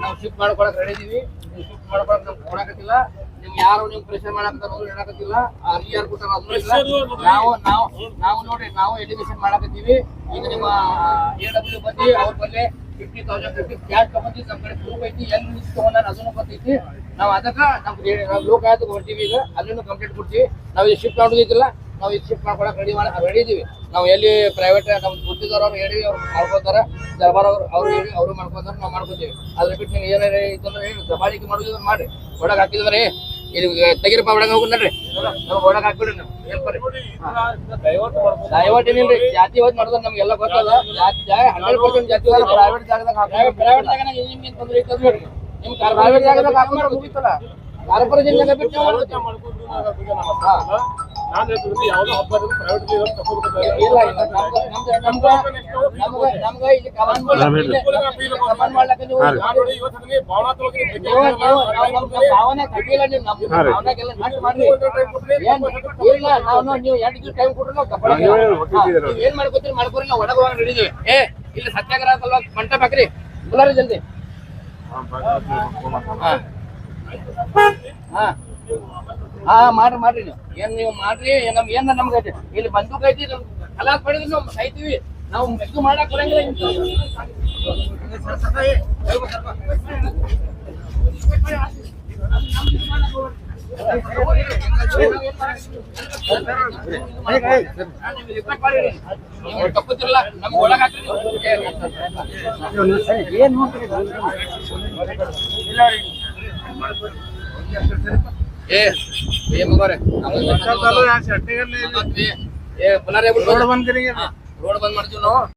ನಾವು ಶಿಫ್ಟ್ ಮಾಡ್ಕೊಳಕ್ ರೆಡಿ ಇದೀವಿ. ಶಿಫ್ಟ್ ಮಾಡ್ಕೊಳಕ್ ನಮ್ಗೆ ಕೊಡಕತ್ತಿಲ್ಲ. ನಿಮ್ ಯಾರು ನಿಮ್ ಪ್ರೆಷರ್ ಮಾಡಕತ್ತಾರ ಹೇಳಕತ್ತಿಲ್ಲ. ಅರ್ಜಿ ಯಾರು ಕೊಟ್ಟಾರ ಅದು ಇಲ್ಲ. ನಾವು ನೋಡ್ರಿ ನಾವು ಎಲಿಗೇಷನ್ ಮಾಡಕತ್ತೀವಿ. ಈಗ ನಿಮ್ಮ AW ಬಂದು ಅವ್ರ ಬಲ್ಲೆ 50,000 ಕ್ಯಾಶ್ ತಗೊಂಡಿ ನಮ್ಮ ಕಡೆ ಪ್ರೂಫ್ ಐತಿ. ಎಲ್ಲಿ ನಿಂತು ತಗೊಂಡ ಅದನ್ನು ಗೊತ್ತೈತಿ. ನಾವು ಅದಕ್ಕೆ ನಾವು ಲೋಕಾಯುಕ್ತಕ್ಕೆ ಹೊರ್ತೀವಿ. ಈಗ ಅಲ್ಲಿನೂ ಕಂಪ್ಲೇಂಟ್ ಕೊಡ್ತೀವಿ. ನಾವು ಇದು ಶಿಫ್ಟ್ ಮಾಡೋದಿಲ್ಲ. ನಾವು ಇದು ಶಿಫ್ಟ್ ಮಾಡ್ಕೊಳಕ್ ರೆಡಿ ಇದೀವಿ. ನಾವು ಎಲ್ಲಿ ಪ್ರೈವೇಟ್ ನಮ್ ಗುತ್ತಿದವ್ರು ಅವ್ರು ಹೇಳಿ ಅವ್ರು ಮಾಡ್ಕೋತಾರ. ದರ್ಬಾರ್ ಅವ್ರು ಹೇಳಿ ಅವ್ರು ಮಾಡ್ಕೋತಾರ. ನಾವು ಮಾಡ್ಕೋತೀವಿ. ಅದ್ರ ಬಿಟ್ಟು ನೀವು ಏನಾರ ಇತ್ತಂದ್ರೆ ಹೇಳಿ ದಬಾಳಿಕೆ ಮಾಡೋದಿದ್ರೆ ಮಾಡ್ರಿ. ಒಳಗೆ ಹಾಕಿದ್ರೆ ಇದು ತೆಗಿರಪ್ಪ ಒಳಗೆ ಹೋಗಿ ನೋಡ್ರಿ. ನಮ್ಗೆ ಒಳಗೆ ಹಾಕ್ಬಿಡ್ರಿ. ನಾವು ದಯವಾಟ್ ಏನಿಲ್ರಿ. ಜಾತಿ ಹೋದ್ ಮಾಡಿದ್ರೆ ನಮ್ಗೆಲ್ಲ ಗೊತ್ತದ. ಜಾತಿ 100% ಜಾತಿ ಪ್ರೈವೇಟ್ ಜಾಗದಾಗ ಪ್ರೈವೇಟ್ ಜಾಗ ನಿಮ್ಗೆ ತೊಂದರೆ ಇತ್ತು ನೋಡ್ರಿ. ನಿಮ್ ಪ್ರೈವೇಟ್ ಜಾಗದಾಗ ಹಾಕೊಂಡ್ರೆ ಮುಗಿತಲ್ಲ. ಕಾರ್ಪೊರೇಷನ್ ಜಾಗ ಬಿಟ್ಟು ಯಾವುದೋ ಹಬ್ಬ ಪ್ರೈವೇಟ್ ನಮ್ಗೆ ಇಲ್ಲಿ ಕಮಾಂಡ್ ಮಾಡ್ಲಕ್ಕ ನೀವು ಭಾವನೆ ಕಟ್ಟಿಲ್ಲ. ನೀವು ನಮ್ಮ ಭಾವನೆಗೆಲ್ಲ ನಷ್ಟ ಮಾಡ್ರಿ. ಇಲ್ಲ ನಾವು ನೀವು 2 ದಿವಸ ಟೈಮ್ ಕೊಟ್ರು ನಾವು ಏನ್ ಮಾಡ್ಕೋತೀರಿ ಮಾಡ್ಕೋರಿ. ನಾವು ಒಳಗೆ ಹೋಗಿ ಹಿಡಿದೀವಿ. ಇಲ್ಲಿ ಸತ್ಯಾಗ್ರಹ ಸಲುವಾಗಿ ಮಂಟಪ ಹಾಕ್ರಿ. ಬುಲಾರಿ ಜಲ್ದಿ. ಮಾಡ್ರಿ ನೀವು ಏನ್ ನೀವು ಮಾಡ್ರಿ. ನಮ್ಗೆ ಏನ ನಮ್ಗೆ ಇಲ್ಲಿ ಬಂದೂಕ್ ಐತಿ. ನಮ್ ಕಲಾಸ್ ಪಡೆದ್ರೆ ನಾವು ಸಾಯ್ತೀವಿ. ನಾವು ಮೆದ್ದು ಮಾಡಕ್ ಬರಂಗಿಲ್ಲ. ತಪ್ಪುತ್ತಿರಲ್ಲ. ನಮ್ಗೆ ಒಳಗೆ ಹಾಕ್ರಿ. ಏನ್ ನೋಡ್ರಿ ರೋಡ್ ಬಂದ್ ಮಾಡ್ತೀವಿ ನಾವು.